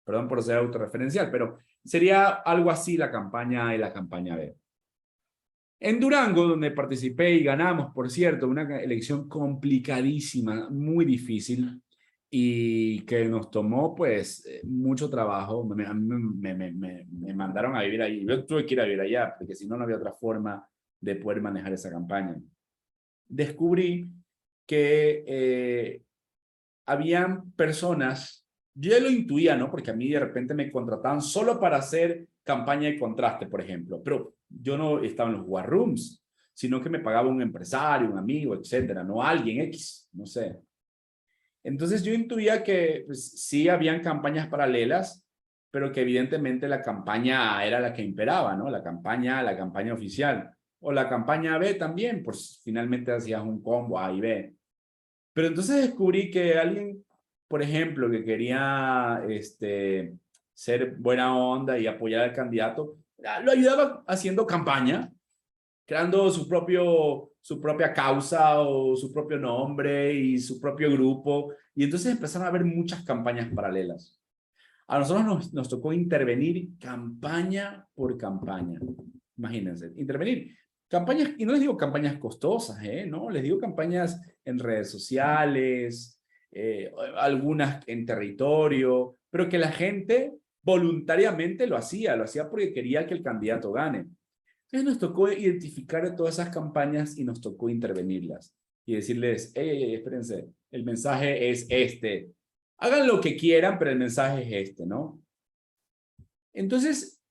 Perdón por ser autorreferencial, pero sería algo así la campaña A y la campaña B. En Durango, donde participé y ganamos, por cierto, una elección complicadísima, muy difícil, y que nos tomó, pues, mucho trabajo. Me mandaron a vivir ahí. Yo tuve que ir a vivir allá, porque si no, no había otra forma de poder manejar esa campaña. Descubrí que habían personas, yo ya lo intuía, ¿no? Porque a mí de repente me contrataban solo para hacer campaña de contraste, por ejemplo, pero yo no estaba en los war rooms, sino que me pagaba un empresario, un amigo, etcétera, no alguien X, no sé. Entonces yo intuía que pues, sí habían campañas paralelas, pero que evidentemente la campaña era la que imperaba, ¿no? La campaña oficial. O la campaña B también, pues finalmente hacías un combo A y B. Pero entonces descubrí que alguien, por ejemplo, que quería ser buena onda y apoyar al candidato, lo ayudaba haciendo campaña, creando su propia causa o su propio nombre y su propio grupo. Y entonces empezaron a haber muchas campañas paralelas. A nosotros nos tocó intervenir campaña por campaña. Imagínense, intervenir. Campañas, y no les digo campañas costosas, no, les digo campañas en redes sociales, algunas en territorio, pero que la gente voluntariamente lo hacía porque quería que el candidato gane. Entonces nos tocó identificar todas esas campañas y nos tocó intervenirlas y decirles, hey, espérense, el mensaje es este. Hagan lo que quieran, pero el mensaje es este, ¿no? Entonces,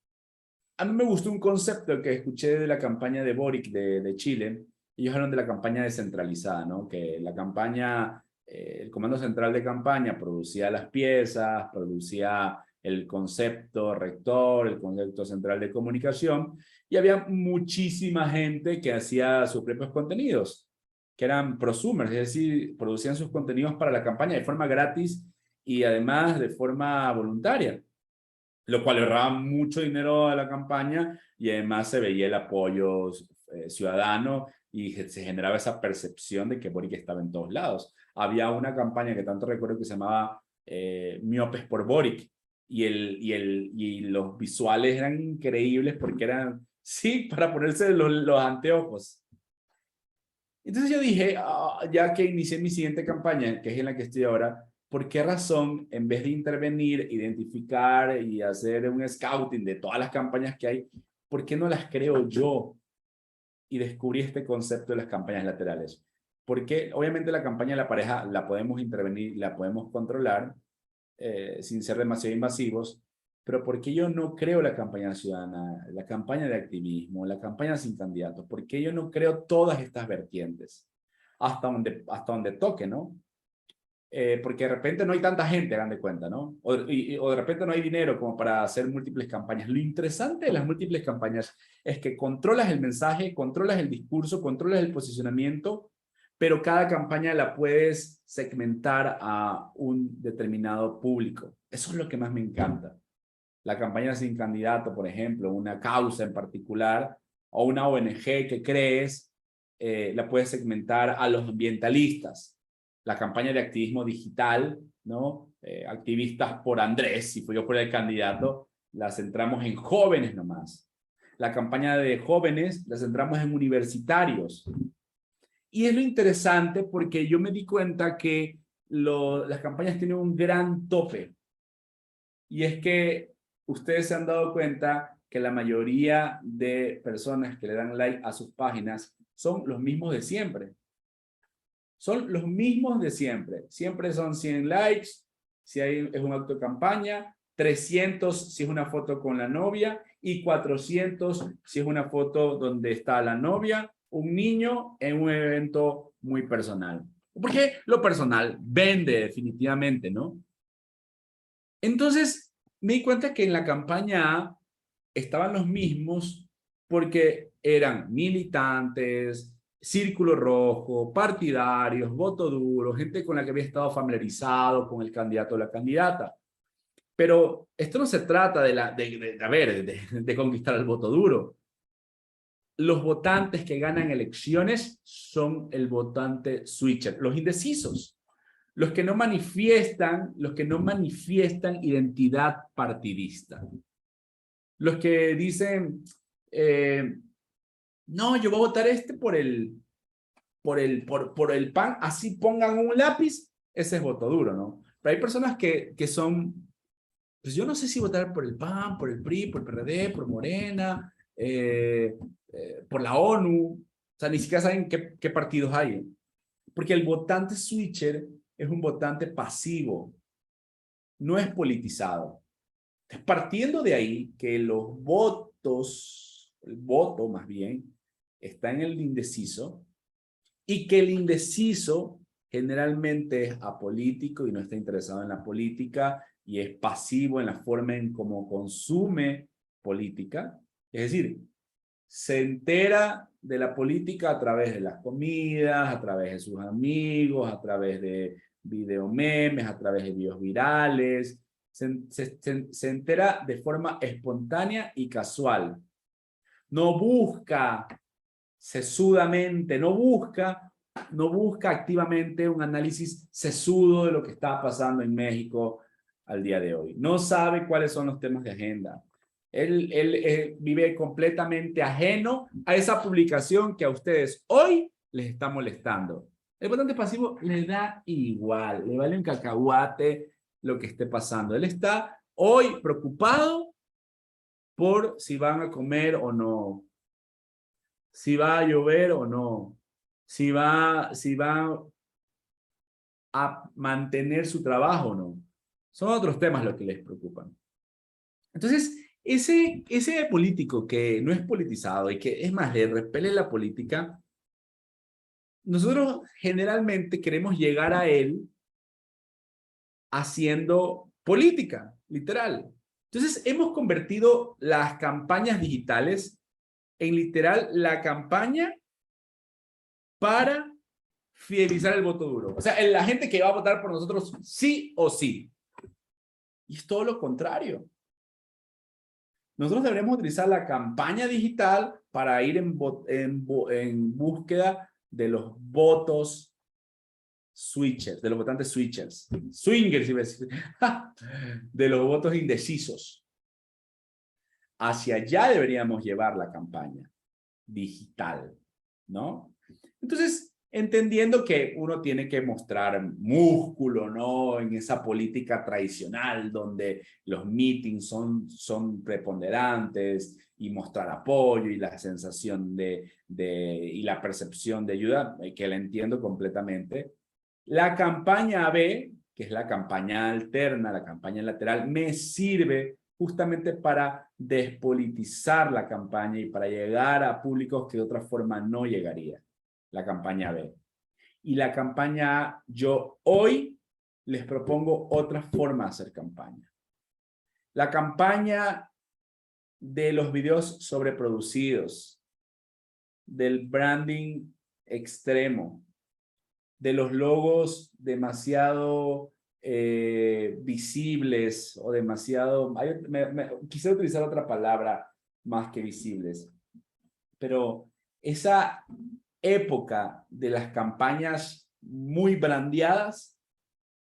a mí me gustó un concepto que escuché de la campaña de Boric de Chile. Ellos hablan de la campaña descentralizada, ¿no? Que la campaña, el comando central de campaña producía las piezas, producía el concepto rector, el concepto central de comunicación, y había muchísima gente que hacía sus propios contenidos, que eran prosumers, es decir, producían sus contenidos para la campaña de forma gratis y además de forma voluntaria, lo cual ahorraba mucho dinero a la campaña y además se veía el apoyo ciudadano y se generaba esa percepción de que Boric estaba en todos lados. Había una campaña que tanto recuerdo que se llamaba Miopes por Boric y los visuales eran increíbles porque eran, sí, para ponerse los anteojos. Entonces yo dije, ya que inicié mi siguiente campaña, que es en la que estoy ahora, ¿por qué razón, en vez de intervenir, identificar y hacer un scouting de todas las campañas que hay, por qué no las creo yo? Y descubrí este concepto de las campañas laterales. Porque obviamente la campaña de la pareja la podemos intervenir, la podemos controlar sin ser demasiado invasivos, pero ¿por qué yo no creo la campaña ciudadana, la campaña de activismo, la campaña sin candidatos? ¿Por qué yo no creo todas estas vertientes? Hasta donde toque, ¿no? Porque de repente no hay tanta gente, hagan de cuenta, ¿no? O de repente no hay dinero como para hacer múltiples campañas. Lo interesante de las múltiples campañas es que controlas el mensaje, controlas el discurso, controlas el posicionamiento, pero cada campaña la puedes segmentar a un determinado público. Eso es lo que más me encanta. La campaña sin candidato, por ejemplo, una causa en particular, o una ONG que crees, la puedes segmentar a los ambientalistas. La campaña de activismo digital, ¿no? Activistas por Andrés, si fui yo por el candidato, la centramos en jóvenes nomás. La campaña de jóvenes la centramos en universitarios. Y es lo interesante porque yo me di cuenta que las campañas tienen un gran tope. Y es que ustedes se han dado cuenta que la mayoría de personas que le dan like a sus páginas son los mismos de siempre. Son los mismos de siempre. Siempre son 100 likes, si es un acto de campaña, 300 si es una foto con la novia y 400 si es una foto donde está la novia, un niño en un evento muy personal. Porque lo personal vende definitivamente, ¿no? Entonces, me di cuenta que en la campaña A estaban los mismos porque eran militantes, círculo rojo, partidarios, voto duro, gente con la que había estado familiarizado con el candidato o la candidata. Pero esto no se trata de conquistar el voto duro. Los votantes que ganan elecciones son el votante switcher, los indecisos, los que no manifiestan identidad partidista. Los que dicen, no, yo voy a votar por el PAN, así pongan un lápiz, ese es voto duro, ¿no? Pero hay personas que son, pues yo no sé si votar por el PAN, por el PRI, por el PRD, por Morena, por la ONU, o sea, ni siquiera saben qué partidos hay. Porque el votante switcher es un votante pasivo, no es politizado. Partiendo de ahí, que los votos, el voto más bien, está en el indeciso, y que el indeciso generalmente es apolítico y no está interesado en la política y es pasivo en la forma en cómo consume política. Es decir, se entera de la política a través de las comidas, a través de sus amigos, a través de videomemes, a través de videos virales. Se entera de forma espontánea y casual. No busca sesudamente, no busca activamente un análisis sesudo de lo que está pasando en México al día de hoy. No sabe cuáles son los temas de agenda. Él vive completamente ajeno a esa publicación que a ustedes hoy les está molestando. El votante pasivo le da igual, le vale un cacahuate lo que esté pasando. Él está hoy preocupado por si van a comer o no, si va a llover o no, si va a mantener su trabajo o no. Son otros temas los que les preocupan. Entonces, ese político que no es politizado y que es más, le repele la política, nosotros generalmente queremos llegar a él haciendo política, literal. Entonces, hemos convertido las campañas digitales en literal la campaña para fidelizar el voto duro. O sea, la gente que va a votar por nosotros sí o sí. Y es todo lo contrario. Nosotros deberíamos utilizar la campaña digital para ir en búsqueda de los votos switchers, de los votantes switchers, swingers, iba a decir, de los votos indecisos. Hacia allá deberíamos llevar la campaña digital, ¿no? Entonces, entendiendo que uno tiene que mostrar músculo, ¿no? En esa política tradicional donde los meetings son preponderantes y mostrar apoyo y la sensación y la percepción de ayuda, que la entiendo completamente. La campaña B, que es la campaña alterna, la campaña lateral, me sirve justamente para despolitizar la campaña y para llegar a públicos que de otra forma no llegaría. La campaña B. Y la campaña A, yo hoy les propongo otra forma de hacer campaña. La campaña de los videos sobreproducidos, del branding extremo, de los logos demasiado visibles o demasiado... quisiera utilizar otra palabra más que visibles, pero esa época de las campañas muy brandeadas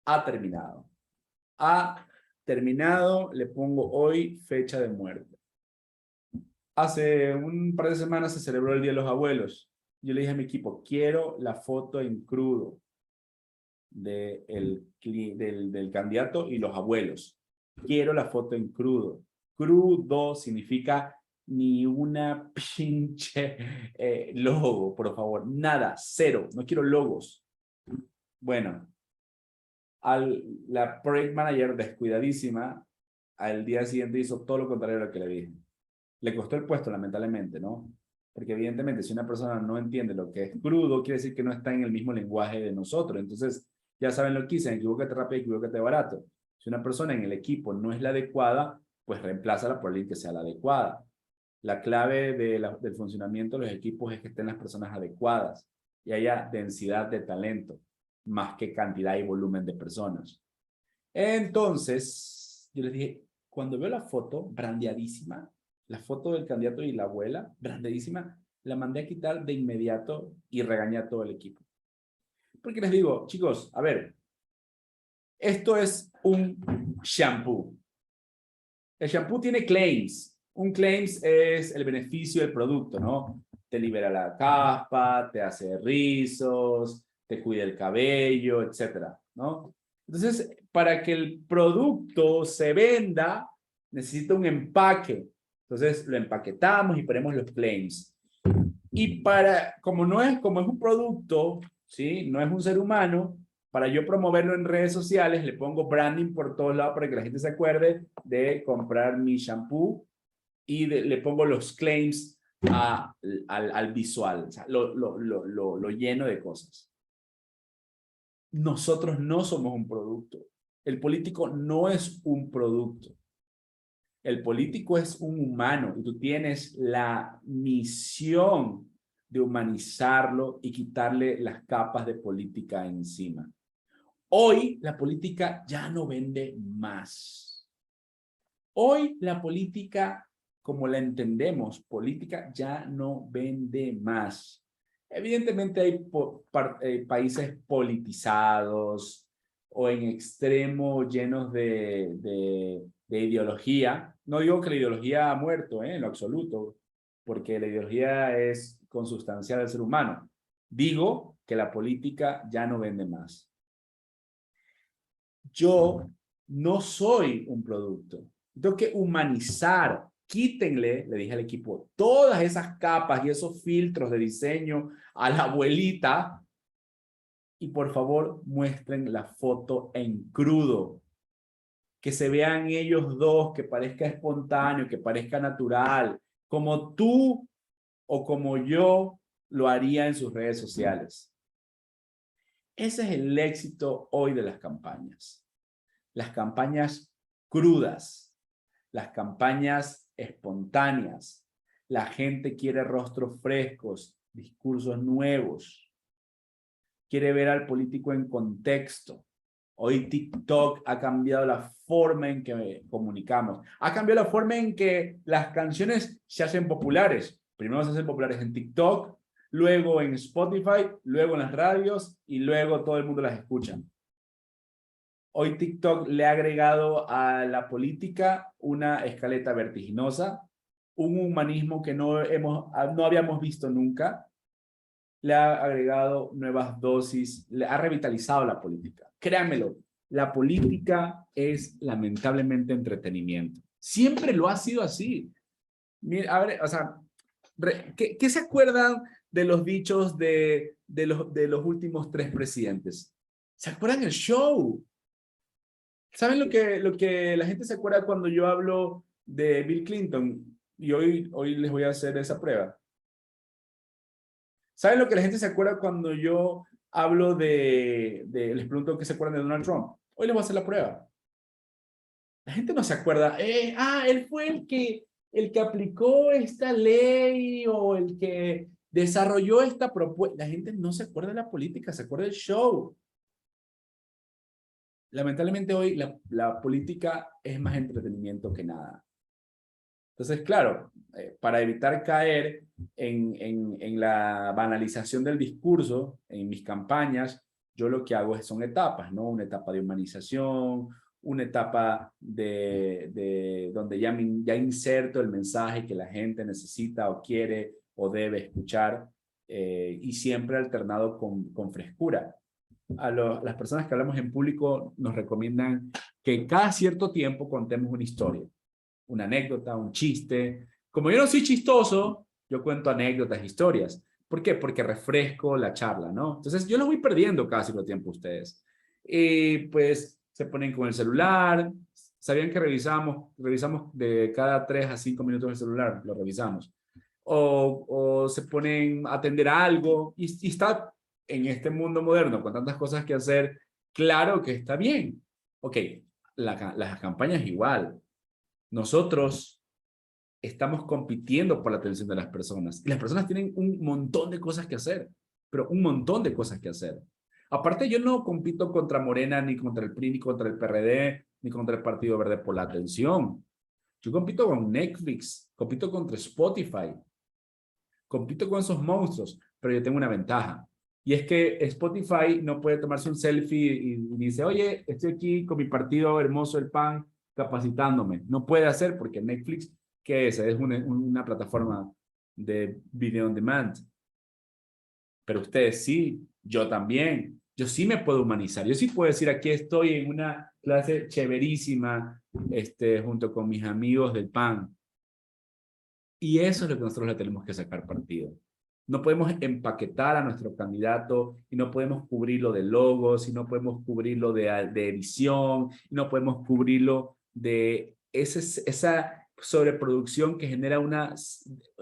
ha terminado. Ha terminado, le pongo hoy fecha de muerte. Hace un par de semanas se celebró el Día de los Abuelos. Yo le dije a mi equipo, quiero la foto en crudo del candidato y los abuelos. Quiero la foto en crudo. Crudo significa ni una pinche logo, por favor. Nada, cero. No quiero logos. Bueno, la project manager descuidadísima, al día siguiente hizo todo lo contrario a lo que le dije. Le costó el puesto, lamentablemente, ¿no? Porque evidentemente si una persona no entiende lo que es crudo, quiere decir que no está en el mismo lenguaje de nosotros. Entonces, ya saben lo que dicen, equivócate rápido, equivócate barato. Si una persona en el equipo no es la adecuada, pues reemplázala por alguien que sea la adecuada. La clave del funcionamiento de los equipos es que estén las personas adecuadas y haya densidad de talento, más que cantidad y volumen de personas. Entonces, yo les dije, cuando veo la foto brandeadísima, la foto del candidato y la abuela, brandeadísima, la mandé a quitar de inmediato y regañé a todo el equipo. Porque les digo, chicos, a ver, esto es un shampoo. El shampoo tiene claims. Un claims es el beneficio del producto, ¿no? Te libera la caspa, te hace rizos, te cuida el cabello, etcétera, ¿no? Entonces, para que el producto se venda, necesita un empaque. Entonces, lo empaquetamos y ponemos los claims. Y como es un producto, ¿sí? No es un ser humano, para yo promoverlo en redes sociales, le pongo branding por todos lados para que la gente se acuerde de comprar mi shampoo y le pongo los claims al visual. O sea, lo lleno de cosas. Nosotros no somos un producto. El político no es un producto. El político es un humano y tú tienes la misión de humanizarlo y quitarle las capas de política encima. Hoy la política ya no vende más. Hoy la política, como la entendemos, política ya no vende más. Evidentemente hay países politizados o en extremo llenos de ideología. No digo que la ideología ha muerto, en lo absoluto, porque la ideología es consustancial del ser humano. Digo que la política ya no vende más. Yo no soy un producto. Tengo que humanizar. Quítenle, le dije al equipo, todas esas capas y esos filtros de diseño a la abuelita y por favor muestren la foto en crudo. Que se vean ellos dos, que parezca espontáneo, que parezca natural, como tú o como yo lo haría en sus redes sociales. Ese es el éxito hoy de las campañas. Las campañas crudas, las campañas espontáneas. La gente quiere rostros frescos, discursos nuevos. Quiere ver al político en contexto. Hoy TikTok ha cambiado la forma en que comunicamos. Ha cambiado la forma en que las canciones se hacen populares. Primero se hacen populares en TikTok, luego en Spotify, luego en las radios y luego todo el mundo las escucha. Hoy TikTok le ha agregado a la política una escaleta vertiginosa, un humanismo que no habíamos visto nunca. Le ha agregado nuevas dosis, le ha revitalizado la política. Créanmelo, la política es lamentablemente entretenimiento. Siempre lo ha sido así. Mira, a ver, o sea, ¿qué se acuerdan de los dichos de los últimos 3 presidentes? ¿Se acuerdan el show? ¿Saben lo que la gente se acuerda cuando yo hablo de Bill Clinton? Y hoy les voy a hacer esa prueba. ¿Saben lo que la gente se acuerda cuando yo hablo les pregunto qué se acuerdan de Donald Trump? Hoy les voy a hacer la prueba. La gente no se acuerda, él fue el que aplicó esta ley o el que desarrolló esta propuesta. La gente no se acuerda de la política, se acuerda del show. Lamentablemente hoy la política es más entretenimiento que nada. Entonces, claro, para evitar caer en la banalización del discurso, en mis campañas, yo lo que hago son etapas, ¿no? Una etapa de humanización, una etapa donde ya inserto el mensaje que la gente necesita o quiere o debe escuchar, y siempre alternado con frescura. Las personas que hablamos en público nos recomiendan que cada cierto tiempo contemos una historia. Una anécdota, un chiste. Como yo no soy chistoso, yo cuento anécdotas, historias. ¿Por qué? Porque refresco la charla, ¿no? Entonces yo los voy perdiendo casi todo el tiempo ustedes. Y pues se ponen con el celular. ¿Sabían que revisamos de cada 3 a 5 minutos el celular? Lo revisamos. O se ponen a atender a algo y está en este mundo moderno con tantas cosas que hacer, claro que está bien. Ok, las campañas igual. Nosotros estamos compitiendo por la atención de las personas. Y las personas tienen un montón de cosas que hacer, pero un montón de cosas que hacer. Aparte, yo no compito contra Morena, ni contra el PRI, ni contra el PRD, ni contra el Partido Verde por la atención. Yo compito con Netflix, compito contra Spotify, compito con esos monstruos, pero yo tengo una ventaja. Y es que Spotify no puede tomarse un selfie y dice, oye, estoy aquí con mi partido hermoso, el PAN, capacitándome. No puede hacer porque Netflix, ¿qué es? Es una plataforma de video on demand. Pero ustedes sí, yo también. Yo sí me puedo humanizar. Yo sí puedo decir, aquí estoy en una clase chéverísima, junto con mis amigos del PAN. Y eso es lo que nosotros le tenemos que sacar partido. No podemos empaquetar a nuestro candidato y no podemos cubrirlo de logos y no podemos cubrirlo de edición y no podemos cubrirlo de esa sobreproducción que genera una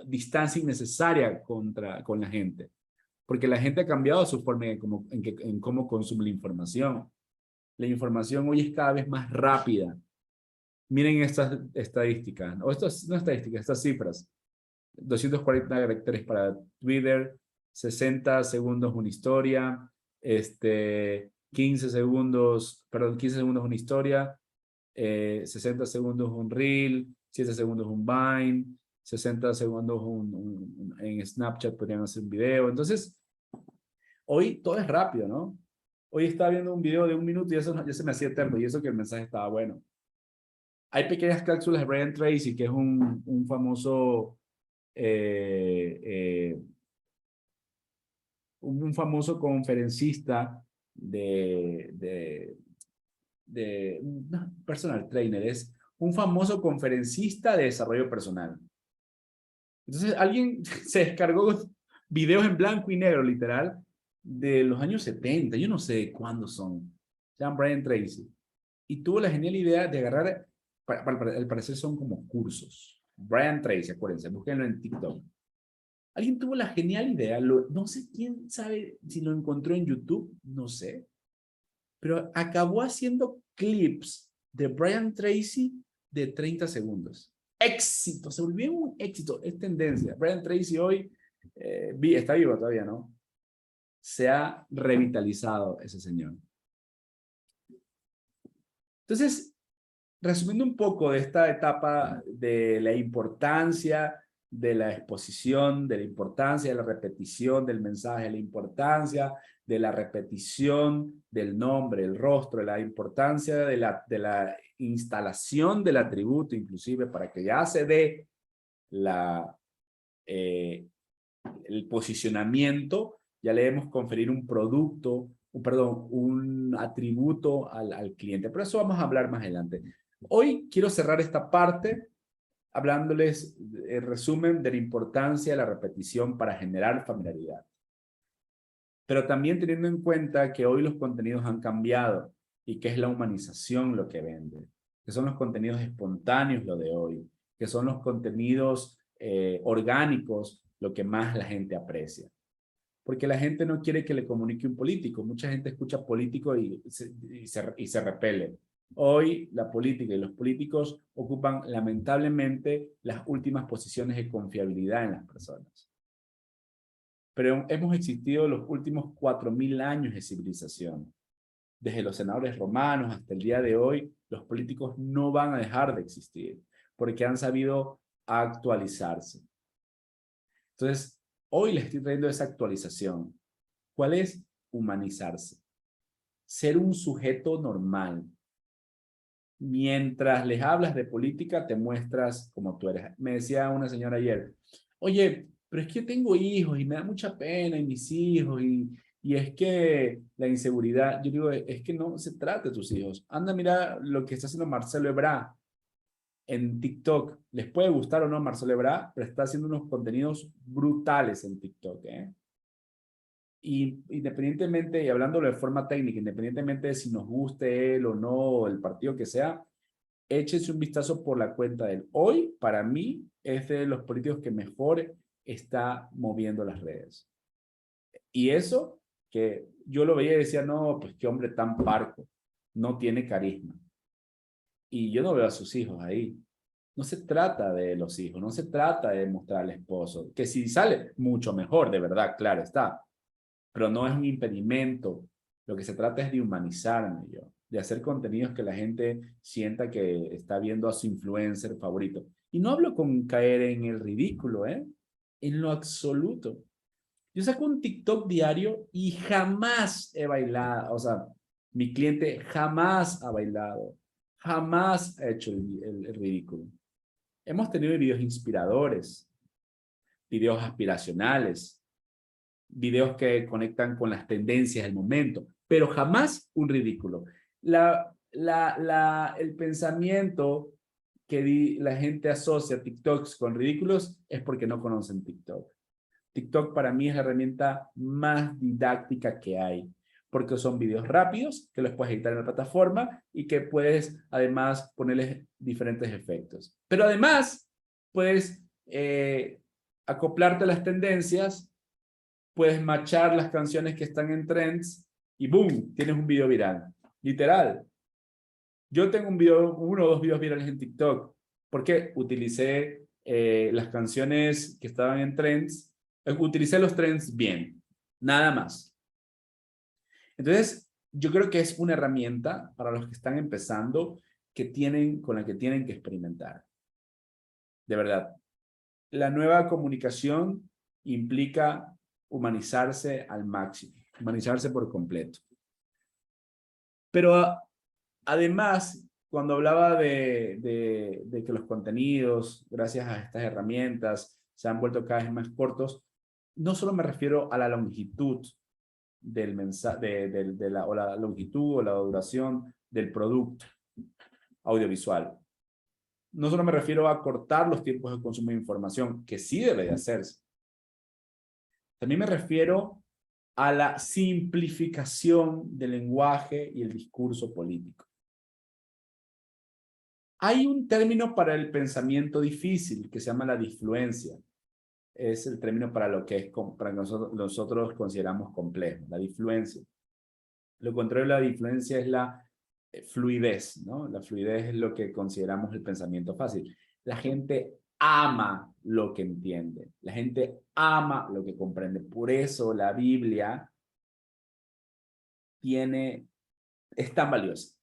distancia innecesaria con la gente. Porque la gente ha cambiado su forma en cómo consume la información. La información hoy es cada vez más rápida. Miren estas estadísticas, o estas no estadísticas, estas cifras. 240 caracteres para Twitter, 60 segundos una historia, 15 segundos una historia, 60 segundos un reel, 7 segundos un Vine, 60 segundos en Snapchat podrían hacer un video. Entonces, hoy todo es rápido, ¿no? Hoy estaba viendo un video de 1 minuto y eso ya se me hacía eterno, y eso que el mensaje estaba bueno. Hay pequeñas cápsulas de Brian Tracy, que es un famoso un famoso conferencista no, personal trainer, es un famoso conferencista de desarrollo personal. Entonces alguien se descargó videos en blanco y negro, literal, de los años 70, yo no sé cuándo son, se llama Brian Tracy, y tuvo la genial idea de agarrar, al parecer son como cursos. Brian Tracy, acuérdense, búsquenlo en TikTok. Alguien tuvo la genial idea, no sé quién sabe si lo encontró en YouTube, no sé, pero acabó haciendo clips de Brian Tracy de 30 segundos. Éxito, se volvió un éxito, es tendencia. Brian Tracy hoy está vivo todavía, ¿no? Se ha revitalizado ese señor. Entonces, resumiendo un poco de esta etapa de la importancia de la exposición, de la importancia de la repetición del mensaje, la importancia de la repetición del nombre, el rostro, la importancia de la instalación del atributo, inclusive para que ya se dé el posicionamiento, ya le debemos conferir un producto, un atributo al cliente. Pero eso vamos a hablar más adelante. Hoy quiero cerrar esta parte hablándoles el resumen de la importancia de la repetición para generar familiaridad. Pero también teniendo en cuenta que hoy los contenidos han cambiado y que es la humanización lo que vende, que son los contenidos espontáneos lo de hoy, que son los contenidos orgánicos lo que más la gente aprecia. Porque la gente no quiere que le comunique un político. Mucha gente escucha político y se repele. Hoy la política y los políticos ocupan lamentablemente las últimas posiciones de confiabilidad en las personas. Pero hemos existido los últimos 4000 años de civilización. Desde los senadores romanos hasta el día de hoy, los políticos no van a dejar de existir porque han sabido actualizarse. Entonces, hoy les estoy trayendo esa actualización. ¿Cuál es? Humanizarse. Ser un sujeto normal. Mientras les hablas de política, te muestras como tú eres. Me decía una señora ayer, oye, pero es que yo tengo hijos y me da mucha pena y mis hijos y es que la inseguridad, yo digo, es que no se trata de tus hijos. Anda, mira lo que está haciendo Marcelo Ebrard en TikTok. Les puede gustar o no Marcelo Ebrard, pero está haciendo unos contenidos brutales en TikTok, ¿eh? Y independientemente, y hablándolo de forma técnica, independientemente de si nos guste él o no, o el partido que sea, échense un vistazo por la cuenta de él. Hoy, para mí, es de los políticos que mejor está moviendo las redes. Y eso, que yo lo veía y decía, no, pues qué hombre tan parco, no tiene carisma. Y yo no veo a sus hijos ahí. No se trata de los hijos, no se trata de mostrar al esposo, que si sale, mucho mejor, de verdad, claro está. Pero no es un impedimento. Lo que se trata es de humanizarme yo, de hacer contenidos que la gente sienta que está viendo a su influencer favorito. Y no hablo con caer en el ridículo, ¿eh? En lo absoluto. Yo saco un TikTok diario y jamás he bailado, o sea, mi cliente jamás ha bailado, jamás ha hecho el ridículo. Hemos tenido videos inspiradores, videos aspiracionales, videos que conectan con las tendencias del momento, pero jamás un ridículo. El pensamiento que la gente asocia TikToks con ridículos es porque no conocen TikTok. TikTok para mí es la herramienta más didáctica que hay, porque son videos rápidos que los puedes editar en la plataforma y que puedes además ponerles diferentes efectos. Pero además puedes acoplarte a las tendencias, puedes matchar las canciones que están en trends y ¡boom! Tienes un video viral. Literal. Yo tengo un video, 1 o 2 videos virales en TikTok, porque utilicé las canciones que estaban en trends, utilicé los trends bien, nada más. Entonces, yo creo que es una herramienta para los que están empezando con la que tienen que experimentar. De verdad. La nueva comunicación implica humanizarse al máximo, humanizarse por completo. Pero además, cuando hablaba de que los contenidos, gracias a estas herramientas, se han vuelto cada vez más cortos, no solo me refiero a la longitud del mensaje, o la longitud o la duración del producto audiovisual. No solo me refiero a cortar los tiempos de consumo de información, que sí debe de hacerse. También me refiero a la simplificación del lenguaje y el discurso político. Hay un término para el pensamiento difícil que se llama la disfluencia. Es el término para lo que es para nosotros consideramos complejo, la disfluencia. Lo contrario de la disfluencia es la fluidez, ¿no? La fluidez es lo que consideramos el pensamiento fácil. La gente ama lo que entiende. La gente ama lo que comprende. Por eso la Biblia es tan valiosa.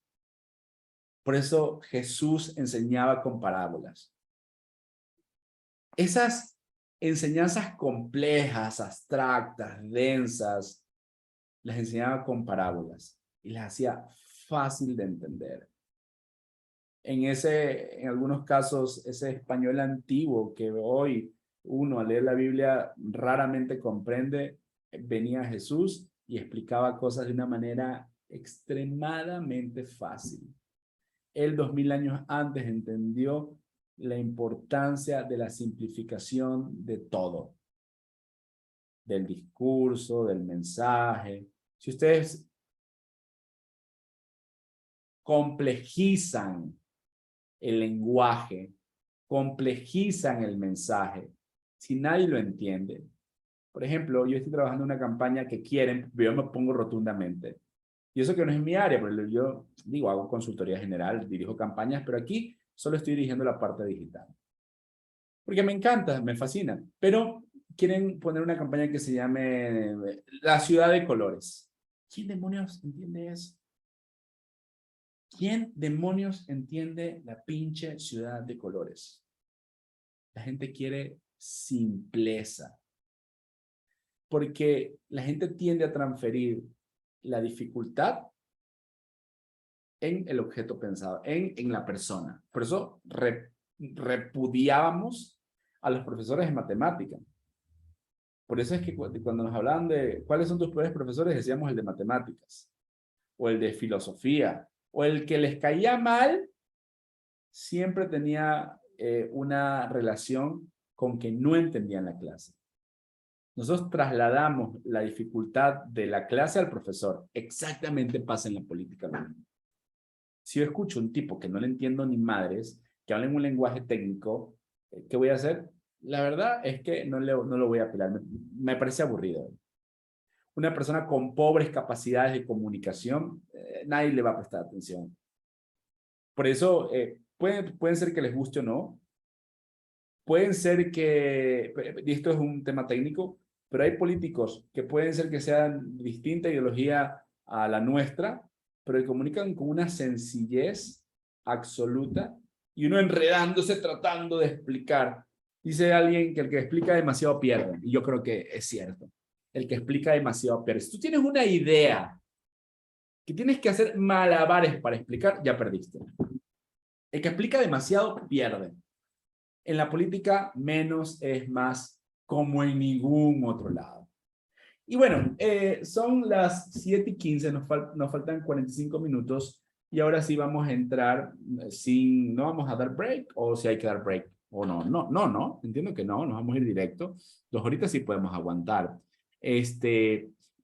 Por eso Jesús enseñaba con parábolas. Esas enseñanzas complejas, abstractas, densas, las enseñaba con parábolas y las hacía fácil de entender. En algunos casos, ese español antiguo que hoy uno al leer la Biblia raramente comprende, venía Jesús y explicaba cosas de una manera extremadamente fácil. Él 2000 años antes entendió la importancia de la simplificación de todo. Del discurso, del mensaje. Si ustedes complejizan el lenguaje, complejizan el mensaje, si nadie lo entiende. Por ejemplo, yo estoy trabajando en una campaña que quieren, yo me pongo rotundamente. Y eso que no es mi área, pero yo digo, hago consultoría general, dirijo campañas, pero aquí solo estoy dirigiendo la parte digital. Porque me encanta, me fascina. Pero quieren poner una campaña que se llame La Ciudad de Colores. ¿Quién demonios entiende eso? ¿Quién demonios entiende la pinche ciudad de colores? La gente quiere simpleza. Porque la gente tiende a transferir la dificultad en el objeto pensado, en la persona. Por eso repudiábamos a los profesores de matemática. Por eso es que cuando nos hablaban de cuáles son tus peores profesores, decíamos el de matemáticas, o el de filosofía, o el que les caía mal, siempre tenía una relación con que no entendían la clase. Nosotros trasladamos la dificultad de la clase al profesor. Exactamente pasa en la política. Si yo escucho un tipo que no le entiendo ni madres, que habla en un lenguaje técnico, ¿qué voy a hacer? La verdad es que no lo voy a apelar. Me parece aburrido. Una persona con pobres capacidades de comunicación, nadie le va a prestar atención. Por eso, pueden ser que les guste o no. Pueden ser que, y esto es un tema técnico, pero hay políticos que pueden ser que sean distinta ideología a la nuestra, pero que comunican con una sencillez absoluta y uno enredándose tratando de explicar. Dice alguien que el que explica demasiado pierde, y yo creo que es cierto. El que explica demasiado pierde. Si tú tienes una idea que tienes que hacer malabares para explicar, ya perdiste. El que explica demasiado pierde. En la política, menos es más, como en ningún otro lado. Y bueno, son las 7:15, nos faltan 45 minutos y ahora sí vamos a entrar no vamos a dar break o si hay que dar break o no, entiendo que no, nos vamos a ir directo. 2 horitas sí podemos aguantar.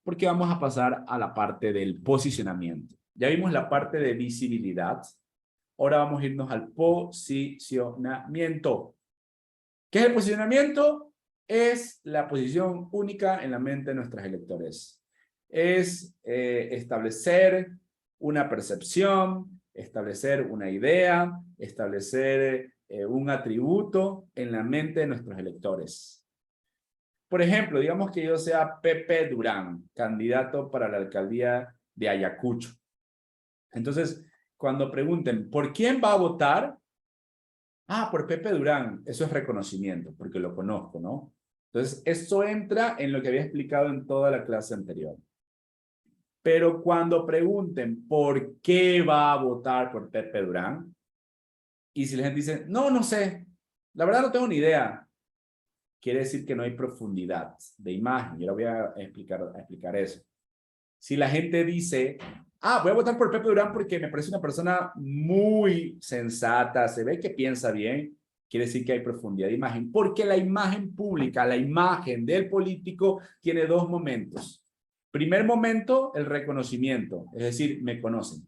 Porque vamos a pasar a la parte del posicionamiento. Ya vimos la parte de visibilidad. Ahora vamos a irnos al posicionamiento. ¿Qué es el posicionamiento? Es la posición única en la mente de nuestros electores. Es establecer una percepción, establecer una idea, establecer un atributo en la mente de nuestros electores. Por ejemplo, digamos que yo sea Pepe Durán, candidato para la alcaldía de Ayacucho. Entonces, cuando pregunten, ¿por quién va a votar? Ah, por Pepe Durán. Eso es reconocimiento, porque lo conozco, ¿no? Entonces, eso entra en lo que había explicado en toda la clase anterior. Pero cuando pregunten, ¿por qué va a votar por Pepe Durán? Y si la gente dice, no, no sé, la verdad no tengo ni idea, quiere decir que no hay profundidad de imagen. Yo le voy a explicar eso. Si la gente dice, ah, voy a votar por Pepe Durán porque me parece una persona muy sensata, se ve que piensa bien, quiere decir que hay profundidad de imagen. Porque la imagen pública, la imagen del político tiene dos momentos. Primer momento, el reconocimiento, es decir, me conocen.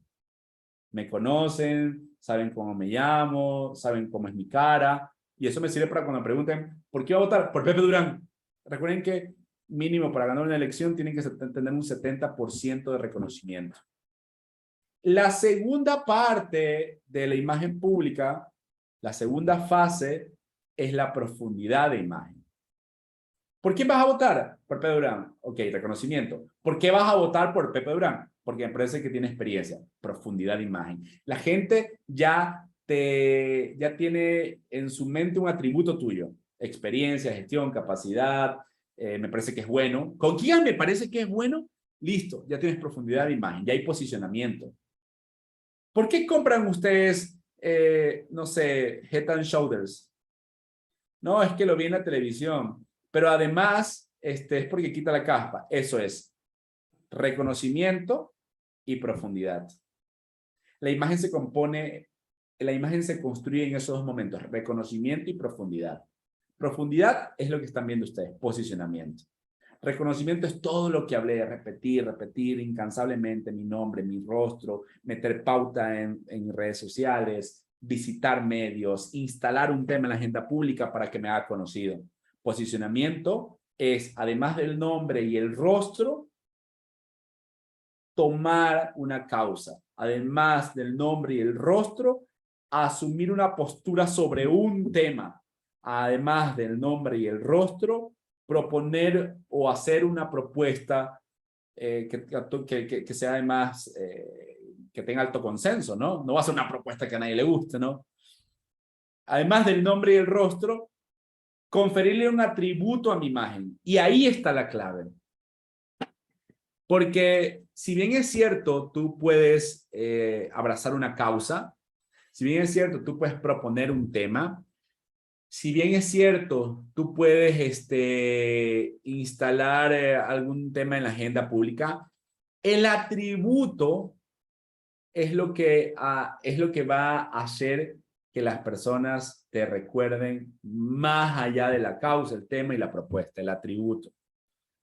Me conocen, saben cómo me llamo, saben cómo es mi cara, y eso me sirve para cuando me pregunten, ¿por qué va a votar? Por Pepe Durán. Recuerden que mínimo para ganar una elección tienen que tener un 70% de reconocimiento. La segunda parte de la imagen pública, la segunda fase, es la profundidad de imagen. ¿Por qué vas a votar? Por Pepe Durán. Ok, reconocimiento. ¿Por qué vas a votar por Pepe Durán? Porque me parece que tiene experiencia, profundidad de imagen. La gente ya tiene en su mente un atributo tuyo. Experiencia, gestión, capacidad, me parece que es bueno. ¿Con quién me parece que es bueno? Listo, ya tienes profundidad de imagen, ya hay posicionamiento. ¿Por qué compran ustedes, no sé, Head and Shoulders? No, es que lo vi en la televisión. Pero además, es porque quita la caspa. Eso es reconocimiento y profundidad. La imagen se construye en esos dos momentos, reconocimiento y profundidad. Profundidad es lo que están viendo ustedes, posicionamiento. Reconocimiento es todo lo que hablé, repetir incansablemente mi nombre, mi rostro, meter pauta en redes sociales, visitar medios, instalar un tema en la agenda pública para que me haga conocido. Posicionamiento es, además del nombre y el rostro, tomar una causa. Además del nombre y el rostro, asumir una postura sobre un tema. Además del nombre y el rostro, proponer o hacer una propuesta que sea además, que tenga alto consenso, ¿no? No va a ser una propuesta que a nadie le guste, ¿no? Además del nombre y el rostro, conferirle un atributo a mi imagen. Y ahí está la clave. Porque si bien es cierto, tú puedes abrazar una causa, si bien es cierto, tú puedes proponer un tema, si bien es cierto, tú puedes instalar algún tema en la agenda pública, el atributo es lo que va a hacer que las personas te recuerden más allá de la causa, el tema y la propuesta, el atributo.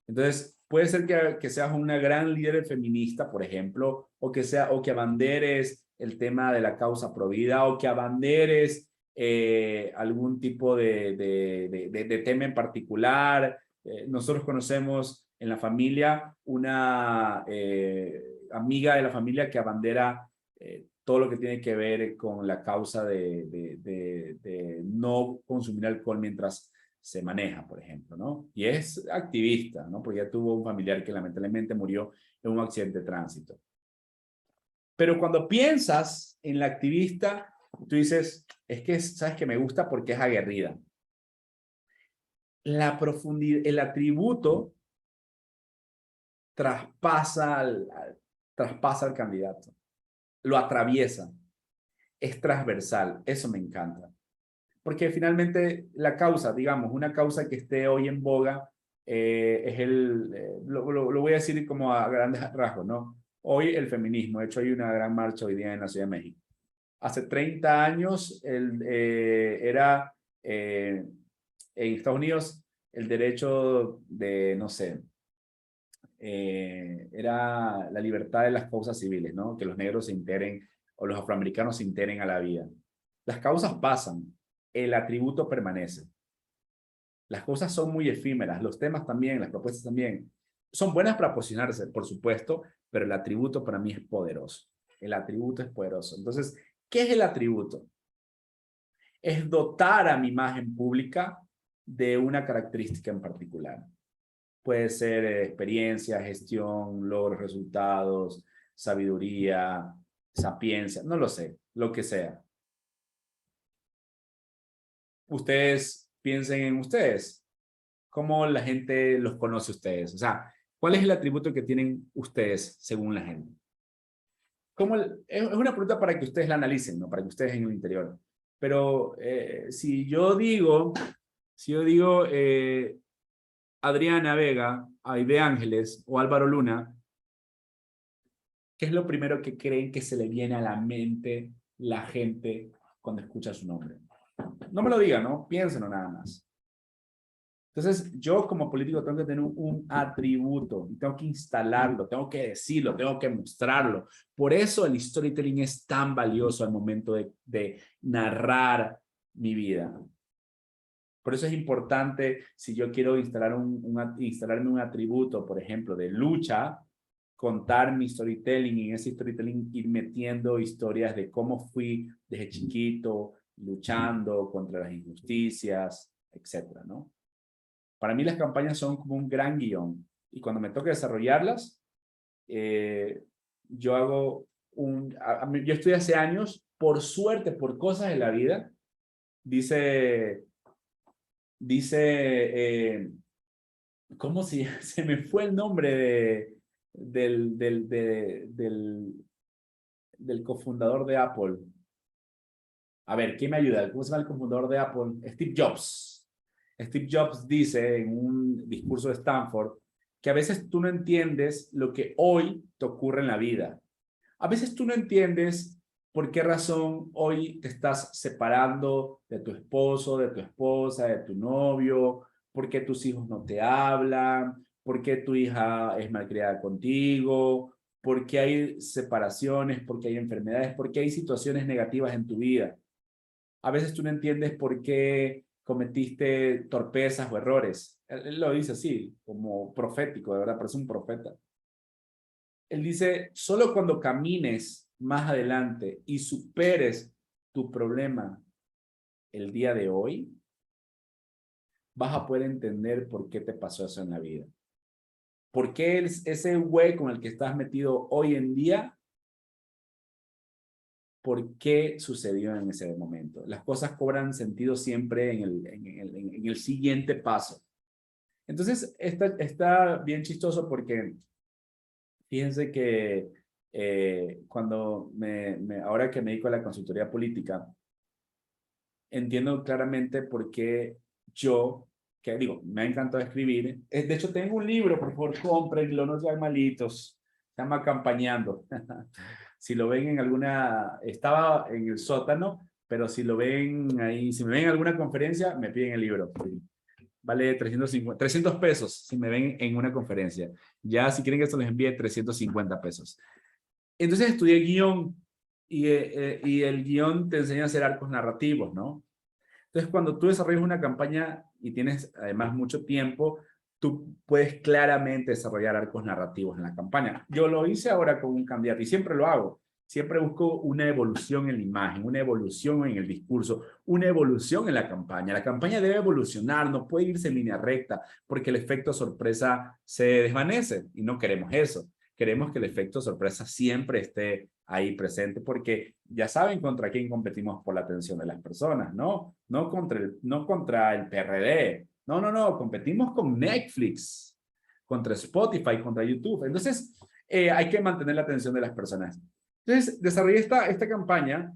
Entonces, puede ser que seas una gran líder feminista, por ejemplo, o que abanderes el tema de la causa provida, o que abanderes algún tipo de tema en particular. Nosotros conocemos en la familia una amiga de la familia que abandera todo lo que tiene que ver con la causa de no consumir alcohol mientras se maneja, por ejemplo, ¿no? Y es activista, ¿no? Porque ya tuvo un familiar que lamentablemente murió en un accidente de tránsito. Pero cuando piensas en la activista, tú dices, es que sabes que me gusta porque es aguerrida. La profundidad, el atributo traspasa al candidato, lo atraviesa, es transversal, eso me encanta. Porque finalmente la causa, digamos, una causa que esté hoy en boga, lo voy a decir como a grandes rasgos, ¿no? Hoy el feminismo, de hecho hay una gran marcha hoy día en la Ciudad de México. Hace 30 años era en Estados Unidos el derecho de, no sé, era la libertad de las causas civiles, ¿no? Que los negros se integren o los afroamericanos se integren a la vida. Las causas pasan, el atributo permanece. Las cosas son muy efímeras, los temas también, las propuestas también. Son buenas para posicionarse, por supuesto, pero el atributo para mí es poderoso. El atributo es poderoso. Entonces, ¿qué es el atributo? Es dotar a mi imagen pública de una característica en particular. Puede ser experiencia, gestión, logros, resultados, sabiduría, sapiencia, no lo sé, lo que sea. Ustedes piensen en ustedes. ¿Cómo la gente los conoce a ustedes? O sea, ¿cuál es el atributo que tienen ustedes según la gente? Es una pregunta para que ustedes la analicen, ¿no? Para que ustedes en el interior. Pero si yo digo Adriana Vega, Aide Ángeles o Álvaro Luna, ¿qué es lo primero que creen que se le viene a la mente la gente cuando escucha su nombre? No me lo digan, ¿no? Piénsenlo nada más. Entonces, yo como político tengo que tener un atributo, tengo que instalarlo, tengo que decirlo, tengo que mostrarlo. Por eso el storytelling es tan valioso al momento de narrar mi vida. Por eso es importante, si yo quiero instalarme un atributo, por ejemplo, de lucha, contar mi storytelling y en ese storytelling ir metiendo historias de cómo fui desde chiquito, luchando contra las injusticias, etcétera, ¿no? Para mí las campañas son como un gran guión y cuando me toca desarrollarlas, yo hago yo estoy hace años, por suerte, por cosas de la vida, ¿cómo se me fue el nombre del cofundador de Apple? A ver, ¿quién me ayuda? ¿Cómo se llama el cofundador de Apple? Steve Jobs. Steve Jobs dice en un discurso de Stanford que a veces tú no entiendes lo que hoy te ocurre en la vida. A veces tú no entiendes por qué razón hoy te estás separando de tu esposo, de tu esposa, de tu novio, por qué tus hijos no te hablan, por qué tu hija es malcriada contigo, por qué hay separaciones, por qué hay enfermedades, por qué hay situaciones negativas en tu vida. A veces tú no entiendes por qué cometiste torpezas o errores. Él lo dice así, como profético, de verdad, parece un profeta. Él dice, solo cuando camines más adelante y superes tu problema el día de hoy, vas a poder entender por qué te pasó eso en la vida. ¿Por qué ese hueco en el que estás metido hoy en día? ¿Por qué sucedió en ese momento? Las cosas cobran sentido siempre en el siguiente paso. Entonces, está bien chistoso porque fíjense que ahora que me dedico a la consultoría política, entiendo claramente por qué me ha encantado escribir. De hecho, tengo un libro, por favor, cómprenlo, no sean malitos. Se llama Campañando. Si lo ven estaba en el sótano, pero si lo ven ahí, si me ven en alguna conferencia, me piden el libro. Vale 300 pesos si me ven en una conferencia. Ya si quieren que esto les envíe 350 pesos. Entonces estudié guión y el guión te enseña a hacer arcos narrativos, ¿no? Entonces cuando tú desarrollas una campaña y tienes además mucho tiempo, tú puedes claramente desarrollar arcos narrativos en la campaña. Yo lo hice ahora con un candidato y siempre lo hago. Siempre busco una evolución en la imagen, una evolución en el discurso, una evolución en la campaña. La campaña debe evolucionar, no puede irse en línea recta porque el efecto sorpresa se desvanece y no queremos eso. Queremos que el efecto sorpresa siempre esté ahí presente porque ya saben contra quién competimos por la atención de las personas, ¿no? No contra el PRD. No, competimos con Netflix, contra Spotify, contra YouTube. Entonces, hay que mantener la atención de las personas. Entonces, desarrollé esta campaña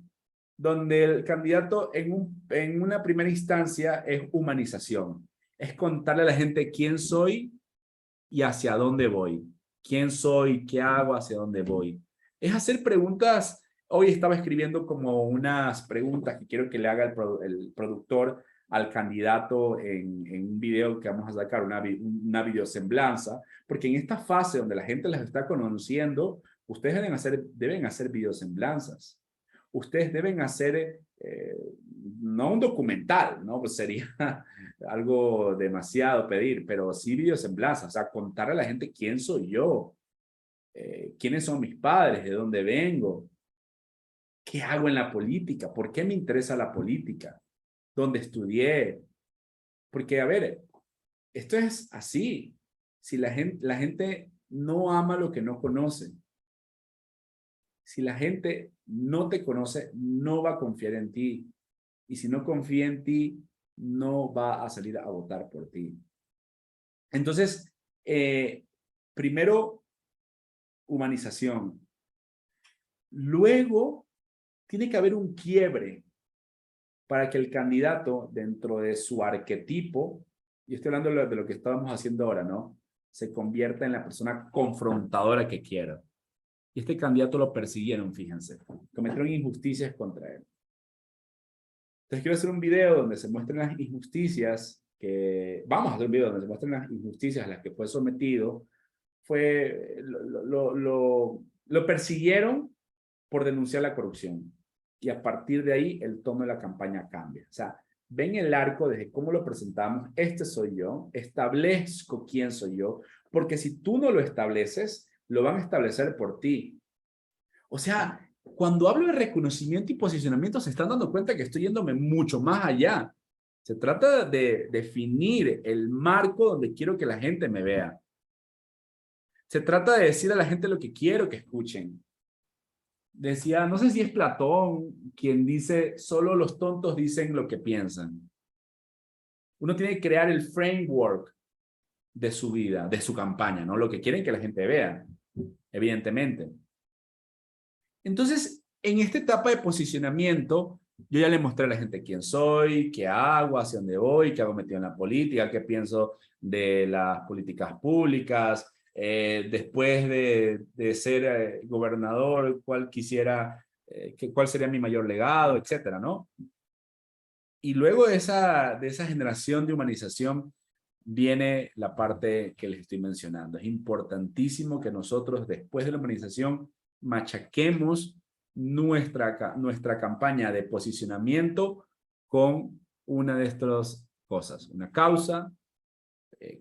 donde el candidato en una primera instancia es humanización. Es contarle a la gente quién soy y hacia dónde voy. ¿Quién soy? ¿Qué hago? ¿Hacia dónde voy? Es hacer preguntas. Hoy estaba escribiendo como unas preguntas que quiero que le haga el productor al candidato en un video que vamos a sacar, una videosemblanza, porque en esta fase donde la gente las está conociendo, ustedes deben hacer videosemblanzas. Ustedes deben hacer, no un documental, ¿no? Pues sería algo demasiado pedir, pero sí videosemblanzas, o sea, contarle a la gente quién soy yo, quiénes son mis padres, de dónde vengo, ¿Qué hago en la política? ¿Por qué me interesa la política? ¿Dónde estudié? Porque, a ver, esto es así. Si la gente no ama lo que no conoce. Si la gente no te conoce, no va a confiar en ti. Y si no confía en ti, no va a salir a votar por ti. Entonces, primero, humanización. Luego, tiene que haber un quiebre para que el candidato, dentro de su arquetipo, y estoy hablando de lo que estábamos haciendo ahora, ¿no? Se convierta en la persona confrontadora que quiera. Y este candidato lo persiguieron, fíjense. Cometieron injusticias contra él. Entonces quiero hacer un video donde se muestren las injusticias vamos a hacer un video donde se muestren las injusticias a las que fue sometido. Lo persiguieron por denunciar la corrupción. Y a partir de ahí, el tono de la campaña cambia. O sea, ven el arco desde cómo lo presentamos. Este soy yo. Establezco quién soy yo. Porque si tú no lo estableces, lo van a establecer por ti. O sea, cuando hablo de reconocimiento y posicionamiento, se están dando cuenta que estoy yéndome mucho más allá. Se trata de definir el marco donde quiero que la gente me vea. Se trata de decir a la gente lo que quiero que escuchen. Decía, no sé si es Platón quien dice, solo los tontos dicen lo que piensan. Uno tiene que crear el framework de su vida, de su campaña, ¿no? Lo que quieren que la gente vea, evidentemente. Entonces, en esta etapa de posicionamiento, yo ya le mostré a la gente quién soy, qué hago, hacia dónde voy, qué hago metido en la política, qué pienso de las políticas públicas. Después de ser gobernador, cuál sería mi mayor legado, etcétera, ¿no? Y luego de esa generación de humanización viene la parte que les estoy mencionando. Es importantísimo que nosotros, después de la humanización, machaquemos nuestra campaña de posicionamiento con una de estas cosas, una causa, les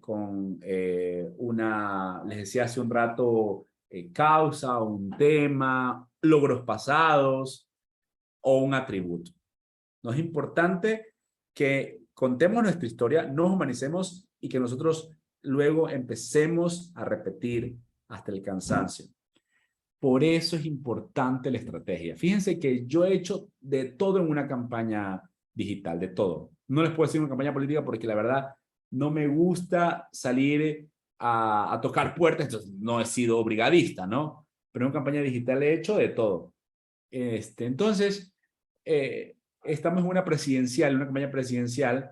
decía hace un rato, causa, un tema, logros pasados o un atributo. No es importante que contemos nuestra historia, nos humanicemos y que nosotros luego empecemos a repetir hasta el cansancio. Por eso es importante la estrategia. Fíjense que yo he hecho de todo en una campaña digital, de todo. No les puedo decir una campaña política porque la verdad no me gusta salir a tocar puertas, entonces no he sido brigadista, ¿no? Pero en una campaña digital he hecho de todo. Entonces, estamos en una campaña presidencial,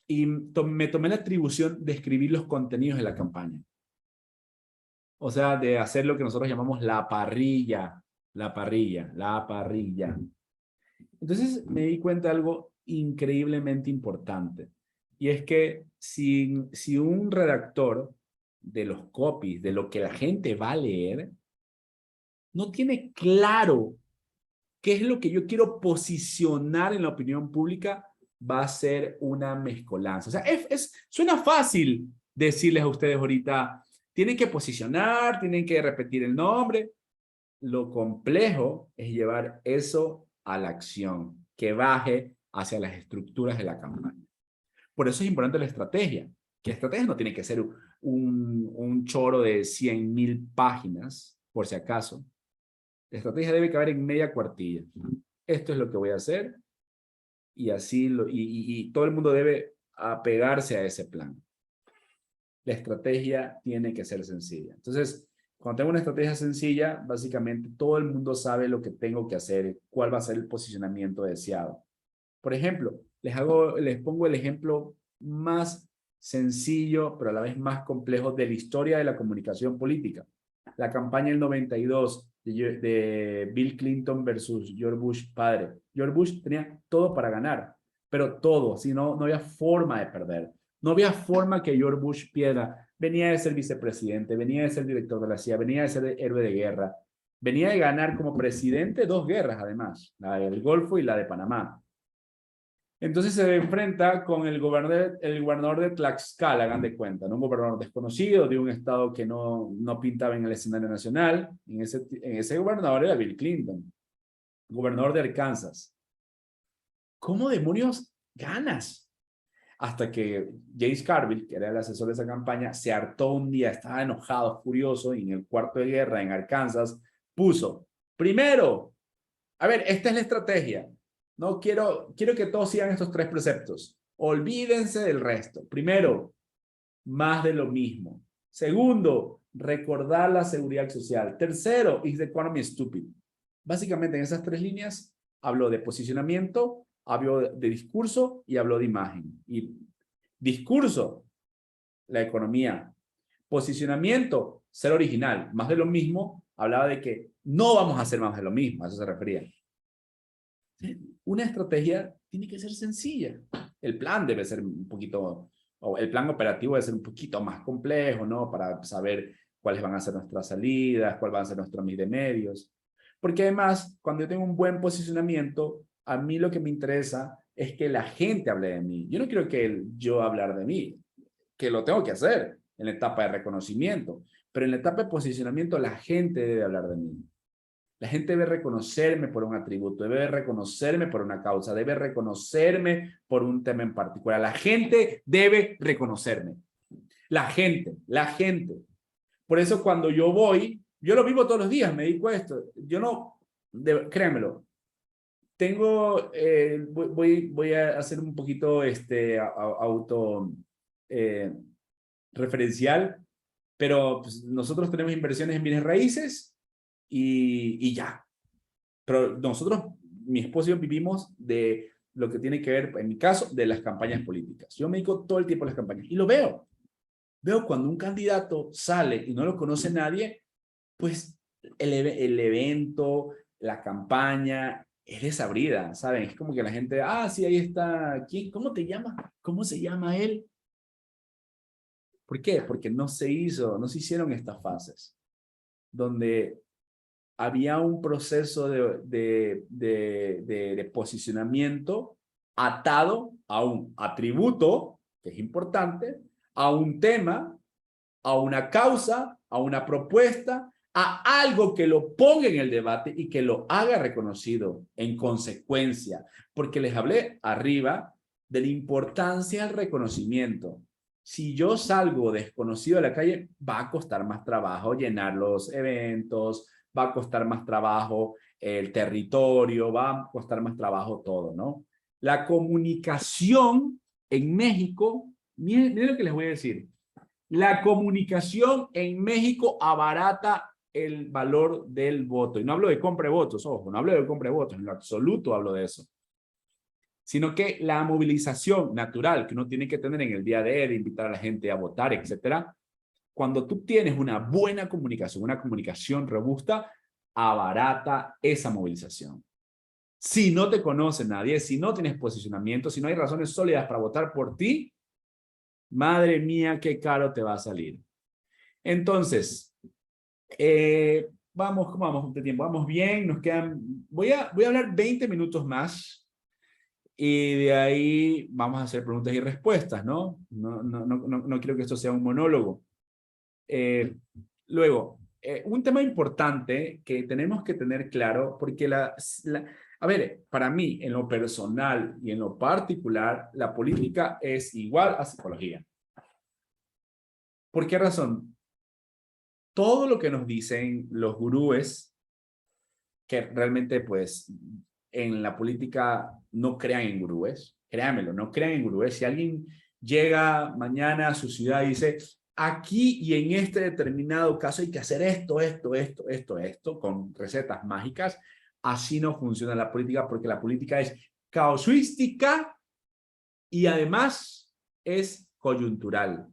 y me tomé la atribución de escribir los contenidos de la campaña. O sea, de hacer lo que nosotros llamamos la parrilla. Entonces me di cuenta de algo increíblemente importante. Y es que si un redactor de los copies, de lo que la gente va a leer, no tiene claro qué es lo que yo quiero posicionar en la opinión pública, va a ser una mezcolanza. O sea, suena fácil decirles a ustedes ahorita, tienen que posicionar, tienen que repetir el nombre. Lo complejo es llevar eso a la acción, que baje hacia las estructuras de la campaña. Por eso es importante la estrategia, que la estrategia no tiene que ser un choro de 100,000 páginas, por si acaso. La estrategia debe caber en media cuartilla. Esto es lo que voy a hacer y así y todo el mundo debe apegarse a ese plan. La estrategia tiene que ser sencilla. Entonces, cuando tengo una estrategia sencilla, básicamente todo el mundo sabe lo que tengo que hacer, cuál va a ser el posicionamiento deseado. Por ejemplo, les pongo el ejemplo más sencillo, pero a la vez más complejo de la historia de la comunicación política. La campaña del 92 de Bill Clinton versus George Bush padre. George Bush tenía todo para ganar, pero todo, si no había forma de perder. No había forma que George Bush pierda. Venía de ser vicepresidente, venía de ser director de la CIA, venía de ser héroe de guerra. Venía de ganar como presidente 2 guerras, además, la del Golfo y la de Panamá. Entonces se enfrenta con el gobernador de Tlaxcala, hagan de cuenta, ¿no? Un gobernador desconocido de un estado que no pintaba en el escenario nacional. En ese gobernador era Bill Clinton. gobernador de Arkansas. ¿Cómo demonios ganas? Hasta que James Carville, que era el asesor de esa campaña, se hartó un día, estaba enojado, furioso, y en el cuarto de guerra en Arkansas puso, primero, a ver, esta es la estrategia. No quiero que todos sigan estos 3 preceptos. Olvídense del resto. Primero, más de lo mismo. Segundo, recordar la seguridad social. Tercero, is the economy stupid. Básicamente en esas 3 líneas habló de posicionamiento, habló de discurso y habló de imagen. Y discurso, la economía. Posicionamiento, ser original. Más de lo mismo, hablaba de que no vamos a hacer más de lo mismo. A eso se refería. Una estrategia tiene que ser sencilla. El plan debe ser un poquito, o el plan operativo debe ser un poquito más complejo, ¿no? Para saber cuáles van a ser nuestras salidas, cuál van a ser nuestros mix de medios. Porque además, cuando yo tengo un buen posicionamiento, a mí lo que me interesa es que la gente hable de mí. Yo no quiero que yo hablar de mí, que lo tengo que hacer en la etapa de reconocimiento, pero en la etapa de posicionamiento la gente debe hablar de mí. La gente debe reconocerme por un atributo, debe reconocerme por una causa, debe reconocerme por un tema en particular. La gente debe reconocerme. La gente. Por eso cuando yo voy, yo lo vivo todos los días, me dedico a esto. Yo no, créanmelo, tengo, voy a hacer un poquito auto referencial, pero pues, nosotros tenemos inversiones en bienes raíces y ya. Pero nosotros, mi esposo y yo vivimos de lo que tiene que ver, en mi caso, de las campañas políticas. Yo me dedico todo el tiempo a las campañas y lo veo. Veo cuando un candidato sale y no lo conoce nadie, pues el evento, la campaña es desabrida, ¿saben? Es como que la gente, sí, ahí está, ¿quién? ¿Cómo te llama? ¿Cómo se llama él? ¿Por qué? Porque no se hicieron estas fases, donde había un proceso de posicionamiento atado a un atributo, que es importante, a un tema, a una causa, a una propuesta, a algo que lo ponga en el debate y que lo haga reconocido en consecuencia. Porque les hablé arriba de la importancia del reconocimiento. Si yo salgo desconocido a la calle, va a costar más trabajo llenar los eventos, va a costar más trabajo el territorio, va a costar más trabajo todo, ¿no? La comunicación en México, miren lo que les voy a decir. La comunicación en México abarata el valor del voto. Y no hablo de compra de votos, ojo, no hablo de compra de votos, en lo absoluto hablo de eso. Sino que la movilización natural que uno tiene que tener en el día de invitar a la gente a votar, etcétera, cuando tú tienes una buena comunicación, una comunicación robusta, abarata esa movilización. Si no te conoce nadie, si no tienes posicionamiento, si no hay razones sólidas para votar por ti, madre mía, qué caro te va a salir. Entonces, ¿cómo vamos de tiempo? Vamos bien, nos quedan, voy a hablar 20 minutos más y de ahí vamos a hacer preguntas y respuestas, ¿no? No quiero que esto sea un monólogo. Luego, un tema importante que tenemos que tener claro, porque a ver, para mí, en lo personal y en lo particular, la política es igual a psicología. ¿Por qué razón? Todo lo que nos dicen los gurúes, que realmente, pues, en la política no crean en gurúes, créanmelo, no crean en gurúes. Si alguien llega mañana a su ciudad y dice, aquí y en este determinado caso hay que hacer esto, con recetas mágicas, así no funciona la política, porque la política es casuística y además es coyuntural.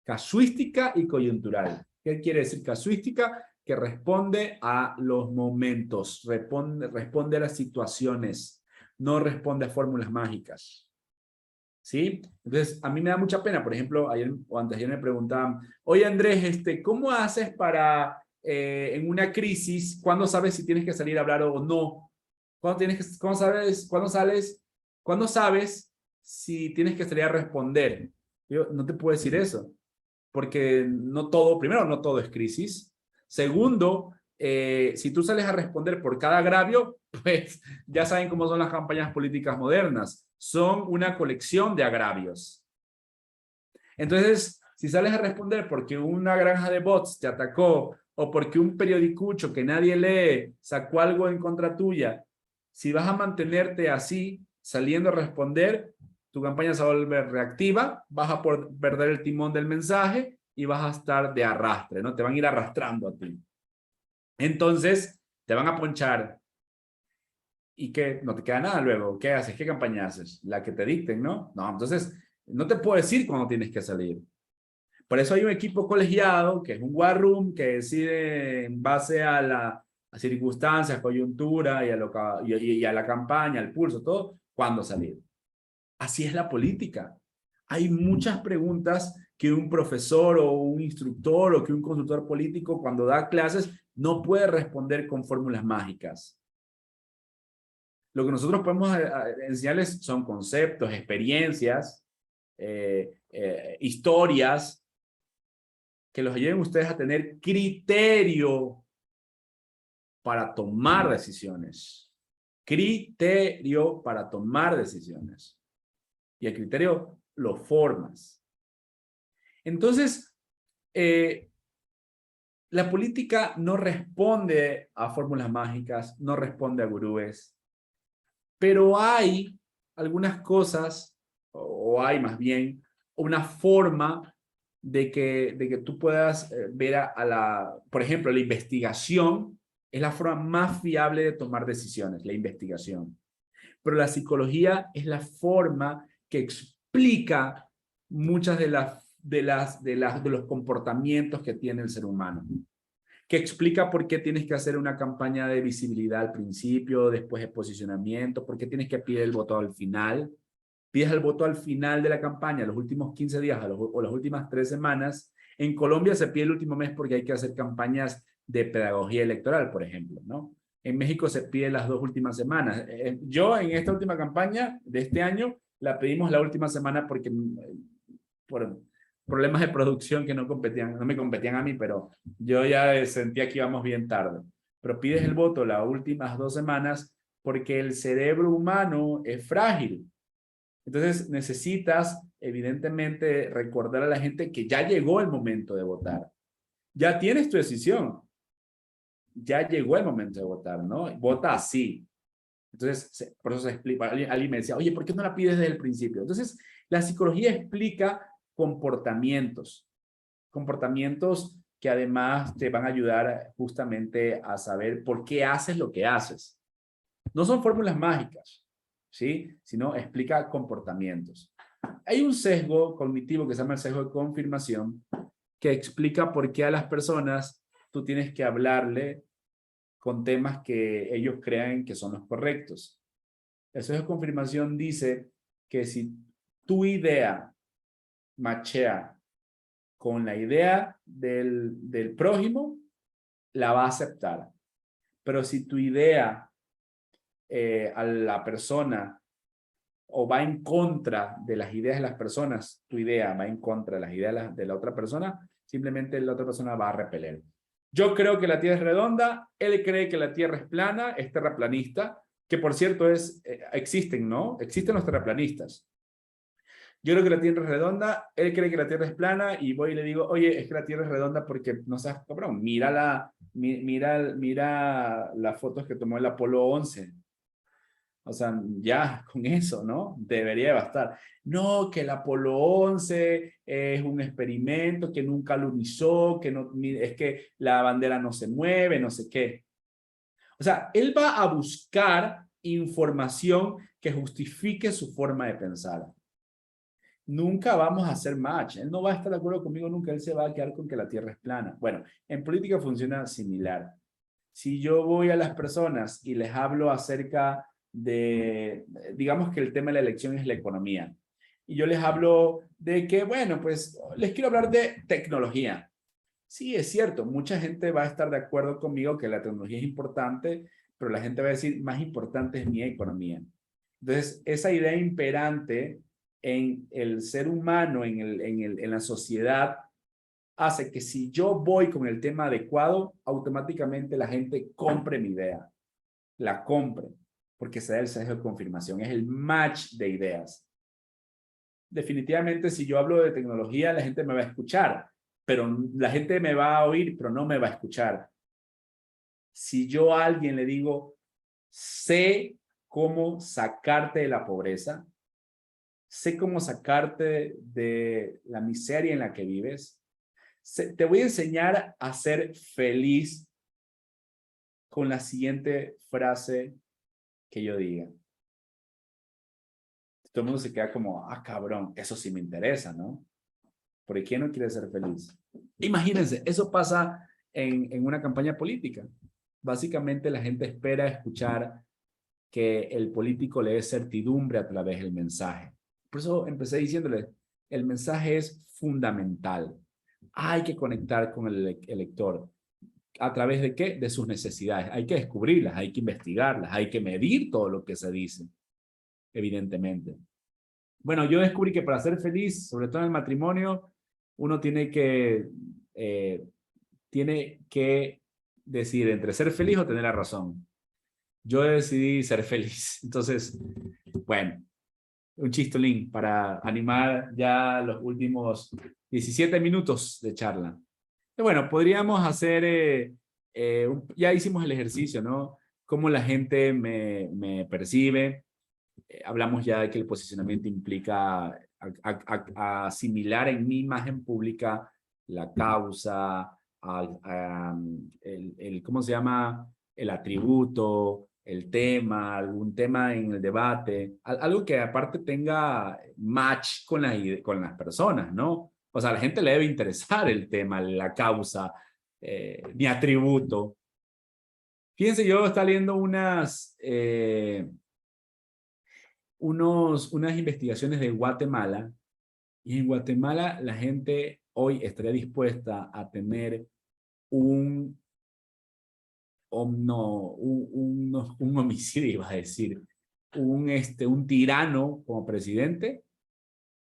Casuística y coyuntural. ¿Qué quiere decir casuística? Que responde a los momentos, responde a las situaciones, no responde a fórmulas mágicas. ¿Sí? Entonces, a mí me da mucha pena, por ejemplo, ayer o antes ayer me preguntaban, oye Andrés, ¿cómo haces para, en una crisis, cuándo sabes si tienes que salir a hablar o no? ¿Cuándo sabes si tienes que salir a responder? Yo no te puedo decir eso, porque primero, no todo es crisis. Segundo, si tú sales a responder por cada agravio, pues ya saben cómo son las campañas políticas modernas. Son una colección de agravios. Entonces, si sales a responder porque una granja de bots te atacó o porque un periodicucho que nadie lee sacó algo en contra tuya, si vas a mantenerte así, saliendo a responder, tu campaña se va a volver reactiva, vas a perder el timón del mensaje y vas a estar de arrastre, ¿no? Te van a ir arrastrando a ti. Entonces, te van a ponchar. ¿Y qué? No te queda nada luego. ¿Qué haces? ¿Qué campaña haces? La que te dicten, ¿no? No, entonces, no te puedo decir cuándo tienes que salir. Por eso hay un equipo colegiado, que es un war room, que decide en base a las circunstancias, coyuntura y a la campaña, al pulso, todo, cuándo salir. Así es la política. Hay muchas preguntas que un profesor o un instructor o que un consultor político cuando da clases no puede responder con fórmulas mágicas. Lo que nosotros podemos enseñarles son conceptos, experiencias, historias, que los ayuden ustedes a tener criterio para tomar decisiones. Criterio para tomar decisiones. Y el criterio lo formas. Entonces, la política no responde a fórmulas mágicas, no responde a gurúes, pero hay algunas cosas, o hay más bien, una forma de que tú puedas ver por ejemplo, la investigación es la forma más fiable de tomar decisiones, la investigación. Pero la psicología es la forma que explica muchas de los comportamientos que tiene el ser humano. Que explica por qué tienes que hacer una campaña de visibilidad al principio, después de posicionamiento, por qué tienes que pedir el voto al final. Pides el voto al final de la campaña, los últimos 15 días o las últimas 3 semanas. En Colombia se pide el último mes porque hay que hacer campañas de pedagogía electoral, por ejemplo, ¿no? En México se pide las 2 últimas semanas. Yo en esta última campaña de este año la pedimos la última semana porque por problemas de producción que no me competían a mí, pero yo ya sentía que íbamos bien tarde. Pero pides el voto las últimas 2 semanas porque el cerebro humano es frágil. Entonces necesitas, evidentemente, recordar a la gente que ya llegó el momento de votar. Ya tienes tu decisión. Ya llegó el momento de votar, ¿no? Vota así. Entonces, por eso se explica. Alguien me decía, oye, ¿por qué no la pides desde el principio? Entonces, la psicología explica comportamientos. Comportamientos que además te van a ayudar justamente a saber por qué haces lo que haces. No son fórmulas mágicas, ¿sí? Sino explica comportamientos. Hay un sesgo cognitivo que se llama el sesgo de confirmación que explica por qué a las personas tú tienes que hablarle con temas que ellos crean que son los correctos. El sesgo de confirmación dice que si tu idea machea con la idea del prójimo, la va a aceptar. Pero si tu idea a la persona o va en contra de las ideas de las personas, tu idea va en contra de las ideas de la otra persona, simplemente la otra persona va a repeler. Yo creo que la Tierra es redonda, él cree que la Tierra es plana, es terraplanista, que por cierto existen, ¿no? Existen los terraplanistas. Yo creo que la Tierra es redonda, él cree que la Tierra es plana y voy y le digo, oye, es que la Tierra es redonda porque no sabes, cabrón, mira las fotos que tomó el Apolo 11. O sea, ya con eso, ¿no? Debería bastar. No, que el Apolo 11 es un experimento que nunca alunizó, que no, es que la bandera no se mueve, no sé qué. O sea, él va a buscar información que justifique su forma de pensar. Nunca vamos a hacer match. Él no va a estar de acuerdo conmigo nunca. Él se va a quedar con que la Tierra es plana. Bueno, en política funciona similar. Si yo voy a las personas y les hablo acerca digamos que el tema de la elección es la economía. Y yo les hablo de que, bueno, pues les quiero hablar de tecnología. Sí, es cierto, mucha gente va a estar de acuerdo conmigo que la tecnología es importante, pero la gente va a decir, más importante es mi economía. Entonces, esa idea imperante en el ser humano, en la sociedad, hace que si yo voy con el tema adecuado, automáticamente la gente compre mi idea. La compre, porque se da el sesgo de confirmación, es el match de ideas. Definitivamente, si yo hablo de tecnología, la gente me va a escuchar, pero la gente me va a oír, pero no me va a escuchar. Si yo a alguien le digo, sé cómo sacarte de la pobreza, sé cómo sacarte de la miseria en la que vives, te voy a enseñar a ser feliz con la siguiente frase que yo diga. Todo el mundo se queda como, ah, cabrón, eso sí me interesa, ¿no? ¿Por qué no quiere ser feliz? Imagínense, eso pasa en una campaña política. Básicamente la gente espera escuchar que el político le dé certidumbre a través del mensaje. Por eso empecé diciéndole, el mensaje es fundamental. Hay que conectar con el elector. ¿A través de qué? De sus necesidades. Hay que descubrirlas, hay que investigarlas, hay que medir todo lo que se dice, evidentemente. Bueno, yo descubrí que para ser feliz, sobre todo en el matrimonio, uno tiene que decidir entre ser feliz o tener la razón. Yo decidí ser feliz. Entonces, bueno, un chistolín para animar ya los últimos 17 minutos de charla. Y bueno, podríamos hacer, ya hicimos el ejercicio, ¿no? Cómo la gente me percibe. Hablamos ya de que el posicionamiento implica asimilar en mi imagen pública la causa, ¿cómo se llama? El atributo, el tema, algún tema en el debate, algo que aparte tenga match con las personas, ¿no? O sea, a la gente le debe interesar el tema, la causa, mi atributo. Fíjense, yo estaba leyendo unas investigaciones de Guatemala, y en Guatemala la gente hoy estaría dispuesta a tener un homicidio, iba a decir, un tirano como presidente,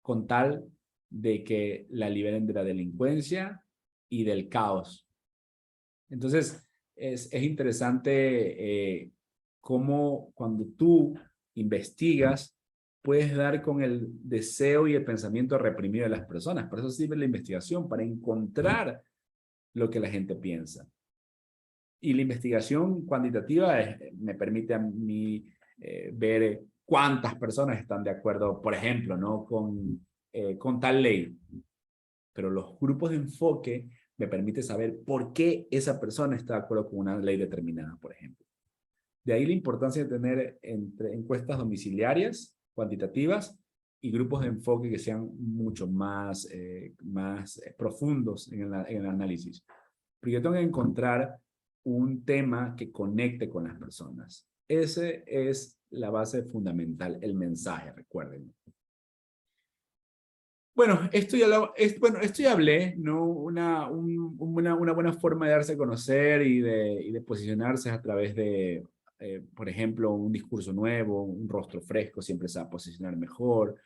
con tal de que la liberen de la delincuencia y del caos. Entonces, es interesante cómo cuando tú investigas, puedes dar con el deseo y el pensamiento reprimido de las personas. Por eso sirve la investigación, para encontrar lo que la gente piensa. Y la investigación cuantitativa me permite a mí ver cuántas personas están de acuerdo, por ejemplo, ¿no? con tal ley. Pero los grupos de enfoque me permiten saber por qué esa persona está de acuerdo con una ley determinada, por ejemplo. De ahí la importancia de tener encuestas domiciliarias, cuantitativas, y grupos de enfoque que sean mucho más profundos en el análisis. Porque yo tengo que encontrar un tema que conecte con las personas. Ese es la base fundamental, el mensaje, recuerden. Bueno, esto ya hablé, ¿no? Una buena forma de darse a conocer y de posicionarse a través de, por ejemplo, un discurso nuevo, un rostro fresco, siempre se va a posicionar mejor.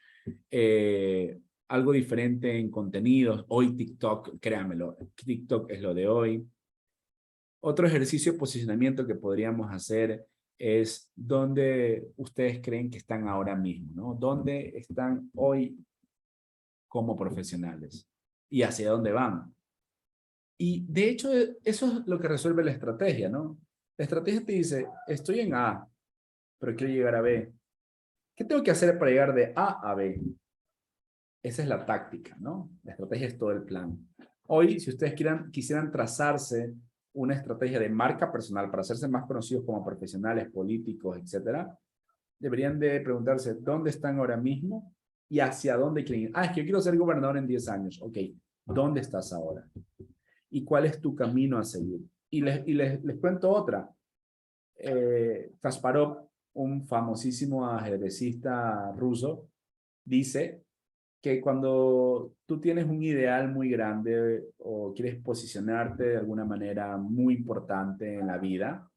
Algo diferente en contenidos. Hoy TikTok, créanmelo, TikTok es lo de hoy. Otro ejercicio de posicionamiento que podríamos hacer es dónde ustedes creen que están ahora mismo, ¿no? ¿Dónde están hoy como profesionales? ¿Y hacia dónde van? Y de hecho, eso es lo que resuelve la estrategia, ¿no? La estrategia te dice, estoy en A, pero quiero llegar a B. ¿Qué tengo que hacer para llegar de A a B? Esa es la táctica, ¿no? La estrategia es todo el plan. Hoy, si ustedes quisieran trazarse una estrategia de marca personal para hacerse más conocidos como profesionales, políticos, etcétera, deberían de preguntarse dónde están ahora mismo y hacia dónde quieren ir. Ah, es que yo quiero ser gobernador en 10 años. Ok, ¿dónde estás ahora? ¿Y cuál es tu camino a seguir? Y les cuento otra. Kasparov, un famosísimo ajedrecista ruso, dice que cuando tú tienes un ideal muy grande o quieres posicionarte de alguna manera muy importante en la vida,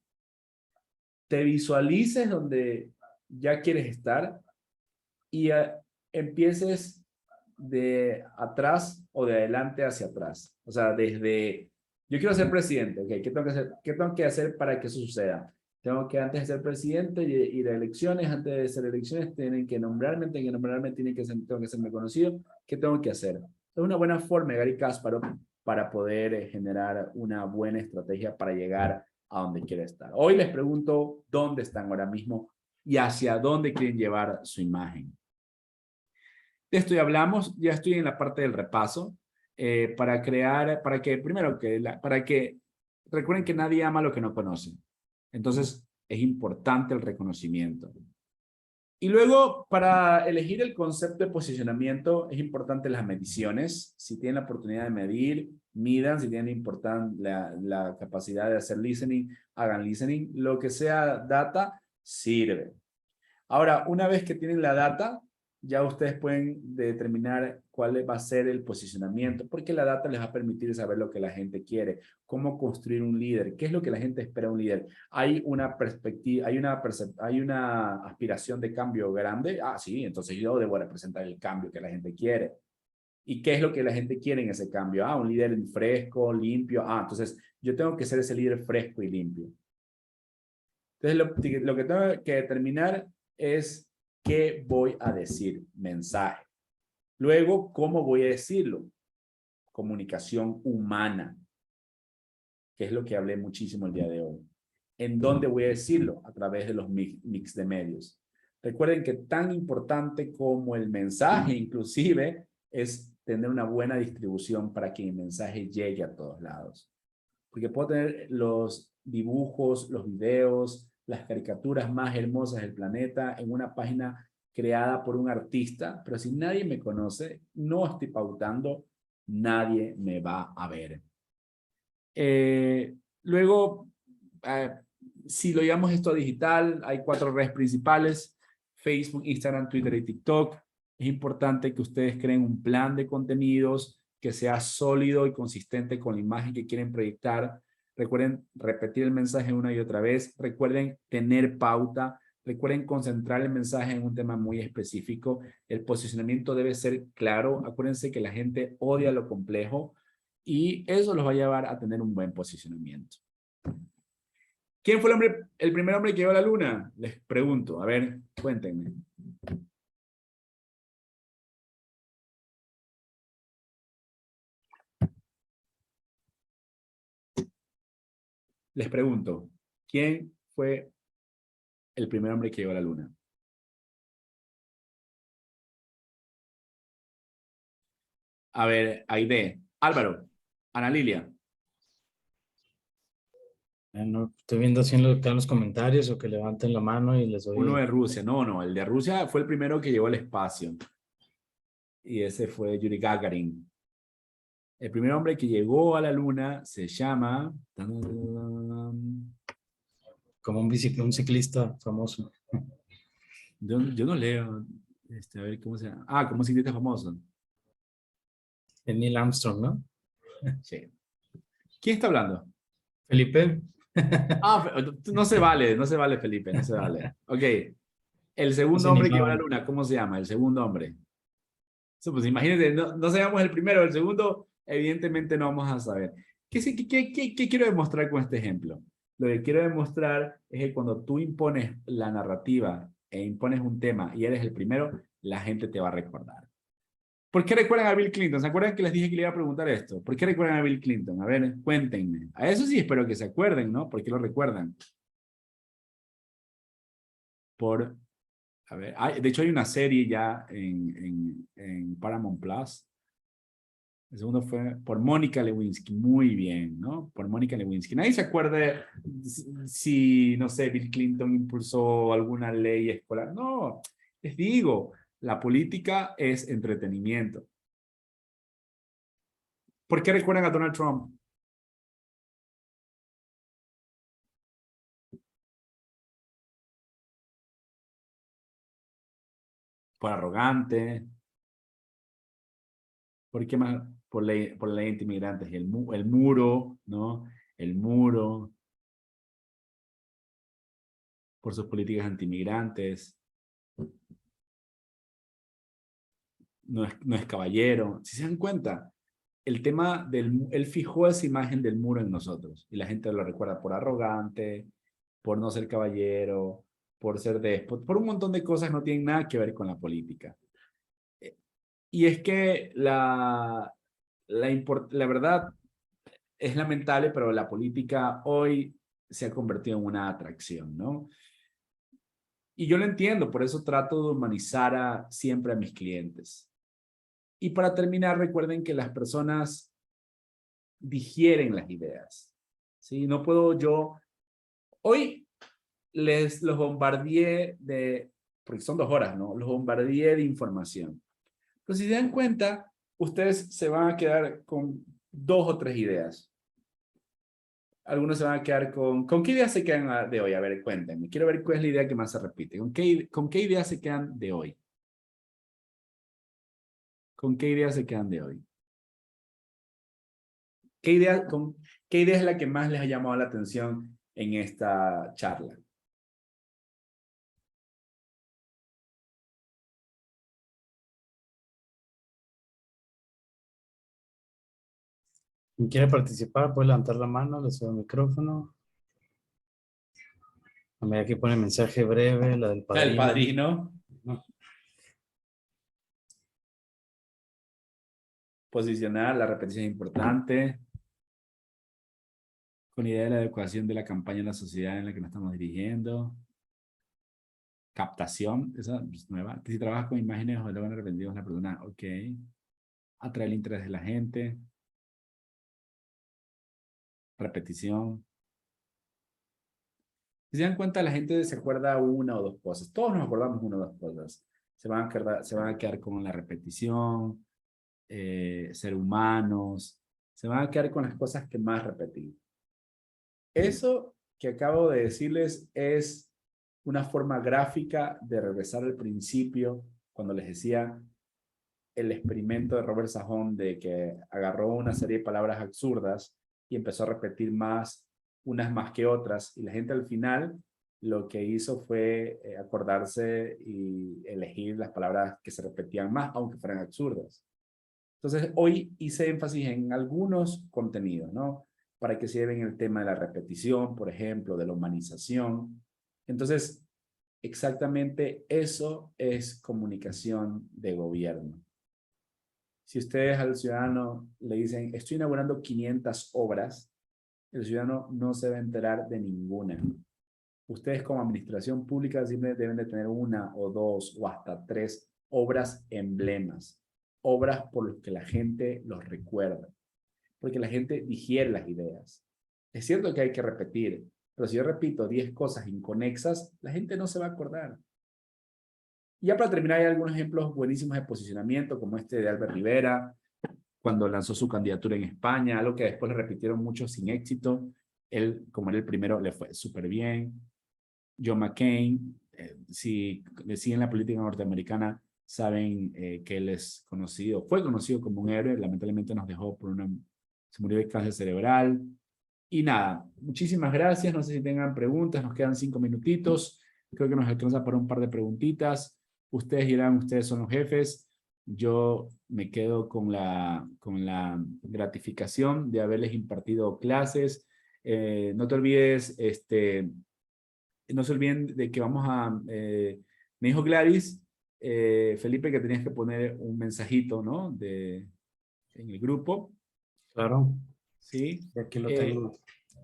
te visualices donde ya quieres estar y empieces de atrás o de adelante hacia atrás. O sea, desde, yo quiero ser presidente, ok, ¿qué tengo que hacer? ¿Qué tengo que hacer para que eso suceda? Tengo que, antes de ser presidente, ir a elecciones, antes de ser elecciones, tienen que nombrarme, tengo que ser reconocido. ¿Qué tengo que hacer? Es una buena forma, Gary Kasparov, para poder generar una buena estrategia para llegar a donde quiere estar. Hoy les pregunto dónde están ahora mismo y hacia dónde quieren llevar su imagen. De esto ya hablamos, ya estoy en la parte del repaso, para que primero, para que recuerden que nadie ama lo que no conoce. Entonces, es importante el reconocimiento. Y luego, para elegir el concepto de posicionamiento, es importante las mediciones. Si tienen la oportunidad de medir, midan. Si tienen la capacidad de hacer listening, hagan listening. Lo que sea data, sirve. Ahora, una vez que tienen la data, ya ustedes pueden determinar cuál va a ser el posicionamiento, porque la data les va a permitir saber lo que la gente quiere, cómo construir un líder, qué es lo que la gente espera de un líder. Hay una perspectiva, hay una aspiración de cambio grande. Ah, sí, entonces yo debo representar el cambio que la gente quiere. ¿Y qué es lo que la gente quiere en ese cambio? Ah, un líder fresco, limpio. Ah, entonces yo tengo que ser ese líder fresco y limpio. Entonces lo que tengo que determinar es qué voy a decir, mensaje. Luego, ¿cómo voy a decirlo? Comunicación humana, que es lo que hablé muchísimo el día de hoy. ¿En dónde voy a decirlo? A través de los mix de medios. Recuerden que tan importante como el mensaje, inclusive, es tener una buena distribución para que el mensaje llegue a todos lados. Porque puedo tener los dibujos, los videos, las caricaturas más hermosas del planeta en una página creada por un artista, pero si nadie me conoce, no estoy pautando, nadie me va a ver. Luego, si lo llevamos esto a digital, hay 4 redes principales: Facebook, Instagram, Twitter y TikTok. Es importante que ustedes creen un plan de contenidos que sea sólido y consistente con la imagen que quieren proyectar. Recuerden repetir el mensaje una y otra vez. Recuerden tener pauta. Recuerden concentrar el mensaje en un tema muy específico. El posicionamiento debe ser claro. Acuérdense que la gente odia lo complejo y eso los va a llevar a tener un buen posicionamiento. ¿Quién fue el primer hombre que llegó a la luna? Les pregunto. A ver, cuéntenme. Les pregunto, ¿quién fue el primer hombre que llegó a la luna? A ver, Aide, Álvaro, Ana Lilia. No, estoy viendo si en los comentarios o que levanten la mano y les doy. Uno de Rusia. No, el de Rusia fue el primero que llegó al espacio. Y ese fue Yuri Gagarin. El primer hombre que llegó a la luna se llama... Como un ciclista famoso. Yo no leo. A ver, ¿cómo se llama? Ah, como un ciclista famoso. Es Neil Armstrong, ¿no? Sí. ¿Quién está hablando? Felipe. Ah, no se vale, Felipe, no se vale. Ok. El segundo hombre que llegó a la luna, ¿cómo se llama? El segundo hombre. Eso, pues imagínate, no sabemos el primero, el segundo, evidentemente no vamos a saber. ¿Qué quiero demostrar con este ejemplo? Lo que quiero demostrar es que cuando tú impones la narrativa e impones un tema y eres el primero, la gente te va a recordar. ¿Por qué recuerdan a Bill Clinton? ¿Se acuerdan que les dije que le iba a preguntar esto? ¿Por qué recuerdan a Bill Clinton? A ver, cuéntenme. A eso sí espero que se acuerden, ¿no? ¿Por qué lo recuerdan? A ver, de hecho hay una serie ya en Paramount Plus. El segundo fue por Mónica Lewinsky. Muy bien, ¿no? Por Mónica Lewinsky. Nadie se acuerde si, no sé, Bill Clinton impulsó alguna ley escolar. No, les digo, la política es entretenimiento. ¿Por qué recuerdan a Donald Trump? Por arrogante. ¿Por qué más? Por la ley anti-inmigrantes. Y el muro, ¿no? El muro. Por sus políticas anti-inmigrantes. no es caballero. Si se dan cuenta, el tema él fijó esa imagen del muro en nosotros y la gente lo recuerda por arrogante, por no ser caballero, por ser déspota, por un montón de cosas que no tienen nada que ver con la política. Y es que la verdad es lamentable, pero la política hoy se ha convertido en una atracción, ¿no? Y yo lo entiendo, por eso trato de humanizar siempre a mis clientes. Y para terminar, recuerden que las personas digieren las ideas, ¿sí? No puedo yo... Hoy los bombardeé porque son 2 horas, ¿no? Los bombardeé de información. Pero si se dan cuenta, ustedes se van a quedar con 2 o 3 ideas. Algunos se van a quedar ¿con qué ideas se quedan de hoy? A ver, cuéntenme. Quiero ver cuál es la idea que más se repite. ¿Con qué ideas se quedan de hoy? ¿Con qué ideas se quedan de hoy? ¿Qué idea es la que más les ha llamado la atención en esta charla? ¿Quién quiere participar? Puede levantar la mano, le subo el micrófono. A medida que pone mensaje breve, la del padrino. El padrino. No. Posicionar, la repetición es importante. Con idea de la adecuación de la campaña en la sociedad en la que nos estamos dirigiendo. Captación, esa es nueva. Si trabajas con imágenes o luego arrepentidos la persona, ok. Atraer el interés de la gente. Repetición. Si se dan cuenta, la gente se acuerda 1 o 2 cosas. Todos nos acordamos 1 o 2 cosas. Se van a quedar con la repetición, ser humanos. Se van a quedar con las cosas que más repetir. Eso que acabo de decirles es una forma gráfica de regresar al principio, cuando les decía el experimento de Robert Sajón de que agarró una serie de palabras absurdas y empezó a repetir unas más que otras, y la gente al final lo que hizo fue acordarse y elegir las palabras que se repetían más, aunque fueran absurdas. Entonces, hoy hice énfasis en algunos contenidos, ¿no? Para que se lleven el tema de la repetición, por ejemplo, de la humanización. Entonces, exactamente eso es comunicación de gobierno. Si ustedes al ciudadano le dicen, estoy inaugurando 500 obras, el ciudadano no se va a enterar de ninguna. Ustedes como administración pública siempre deben de tener 1 o 2 o hasta 3 obras emblemas, obras por las que la gente los recuerda, porque la gente digiere las ideas. Es cierto que hay que repetir, pero si yo repito 10 cosas inconexas, la gente no se va a acordar. Y ya para terminar, hay algunos ejemplos buenísimos de posicionamiento, como este de Albert Rivera, cuando lanzó su candidatura en España, algo que después le repitieron mucho sin éxito. Él, como era el primero, le fue súper bien. John McCain, si le siguen la política norteamericana, saben que él fue conocido como un héroe, lamentablemente nos dejó se murió de cáncer cerebral. Y nada, muchísimas gracias, no sé si tengan preguntas, nos quedan 5 minutitos, creo que nos alcanza para un par de preguntitas. Ustedes dirán, ustedes son los jefes, yo me quedo con la gratificación de haberles impartido clases. No te olvides, no se olviden de que me dijo Gladys, Felipe, que tenías que poner un mensajito, ¿no? En el grupo. Claro. Sí. Aquí lo tengo.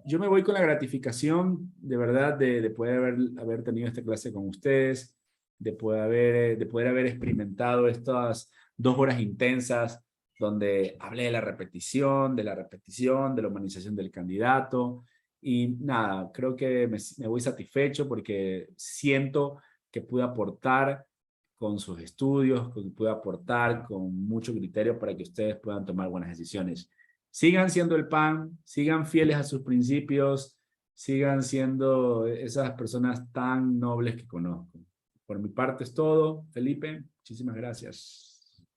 Yo me voy con la gratificación, de verdad, de poder haber tenido esta clase con ustedes, de poder haber experimentado estas 2 horas intensas, donde hablé de la repetición, de la humanización del candidato. Y nada, creo que me voy satisfecho porque siento que pude aportar con sus estudios, que pude aportar con mucho criterio para que ustedes puedan tomar buenas decisiones. Sigan siendo el PAN, sigan fieles a sus principios, sigan siendo esas personas tan nobles que conozco. Por mi parte es todo. Felipe, muchísimas gracias.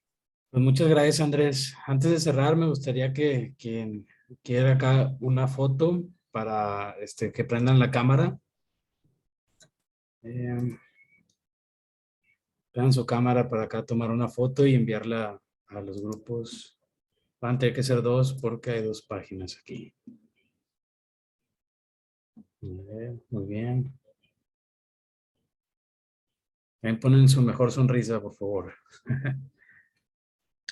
Pues muchas gracias, Andrés. Antes de cerrar, me gustaría que quien quiera acá una foto para que prendan la cámara. Vean su cámara para acá tomar una foto y enviarla a los grupos. Van a tener que ser 2 porque hay 2 páginas aquí. Muy bien. Ven, ponen su mejor sonrisa, por favor.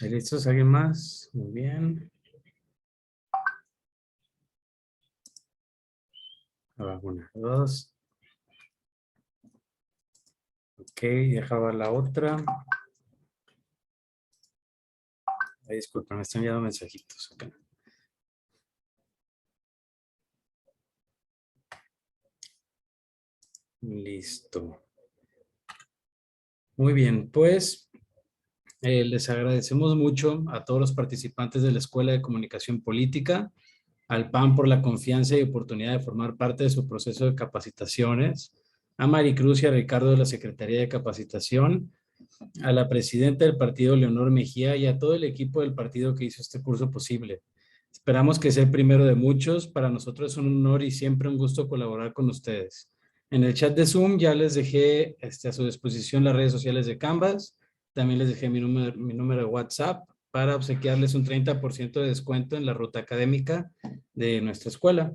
¿Listos? ¿Alguien más? Muy bien. Ahora, 1, 2. Ok, dejaba la otra. Ay, disculpen, me están enviando mensajitos acá. Listo. Muy bien, pues les agradecemos mucho a todos los participantes de la Escuela de Comunicación Política, al PAN por la confianza y oportunidad de formar parte de su proceso de capacitaciones, a Maricruz y a Ricardo de la Secretaría de Capacitación, a la presidenta del partido, Leonor Mejía, y a todo el equipo del partido que hizo este curso posible. Esperamos que sea el primero de muchos. Para nosotros es un honor y siempre un gusto colaborar con ustedes. En el chat de Zoom ya les dejé a su disposición las redes sociales de Canvas. También les dejé mi número de WhatsApp para obsequiarles un 30% de descuento en la ruta académica de nuestra escuela,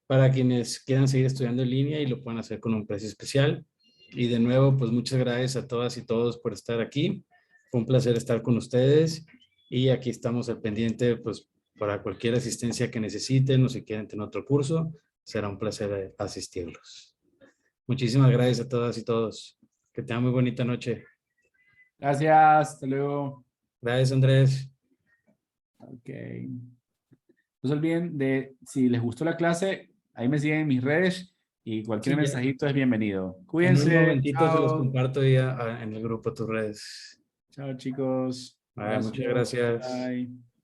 para quienes quieran seguir estudiando en línea y lo puedan hacer con un precio especial. Y de nuevo, pues muchas gracias a todas y todos por estar aquí. Fue un placer estar con ustedes y aquí estamos al pendiente, pues para cualquier asistencia que necesiten o si quieren tener otro curso, será un placer asistirlos. Muchísimas gracias a todas y todos. Que tengan muy bonita noche. Gracias, hasta luego. Gracias, Andrés. Ok. No se olviden de, si les gustó la clase, ahí me siguen en mis redes y cualquier Sí, mensajito es bienvenido. En Cuídense. un momentito se los Chao. comparto ya en el grupo de tus redes. Chao, chicos. Muchas Abrazos. gracias. Bye.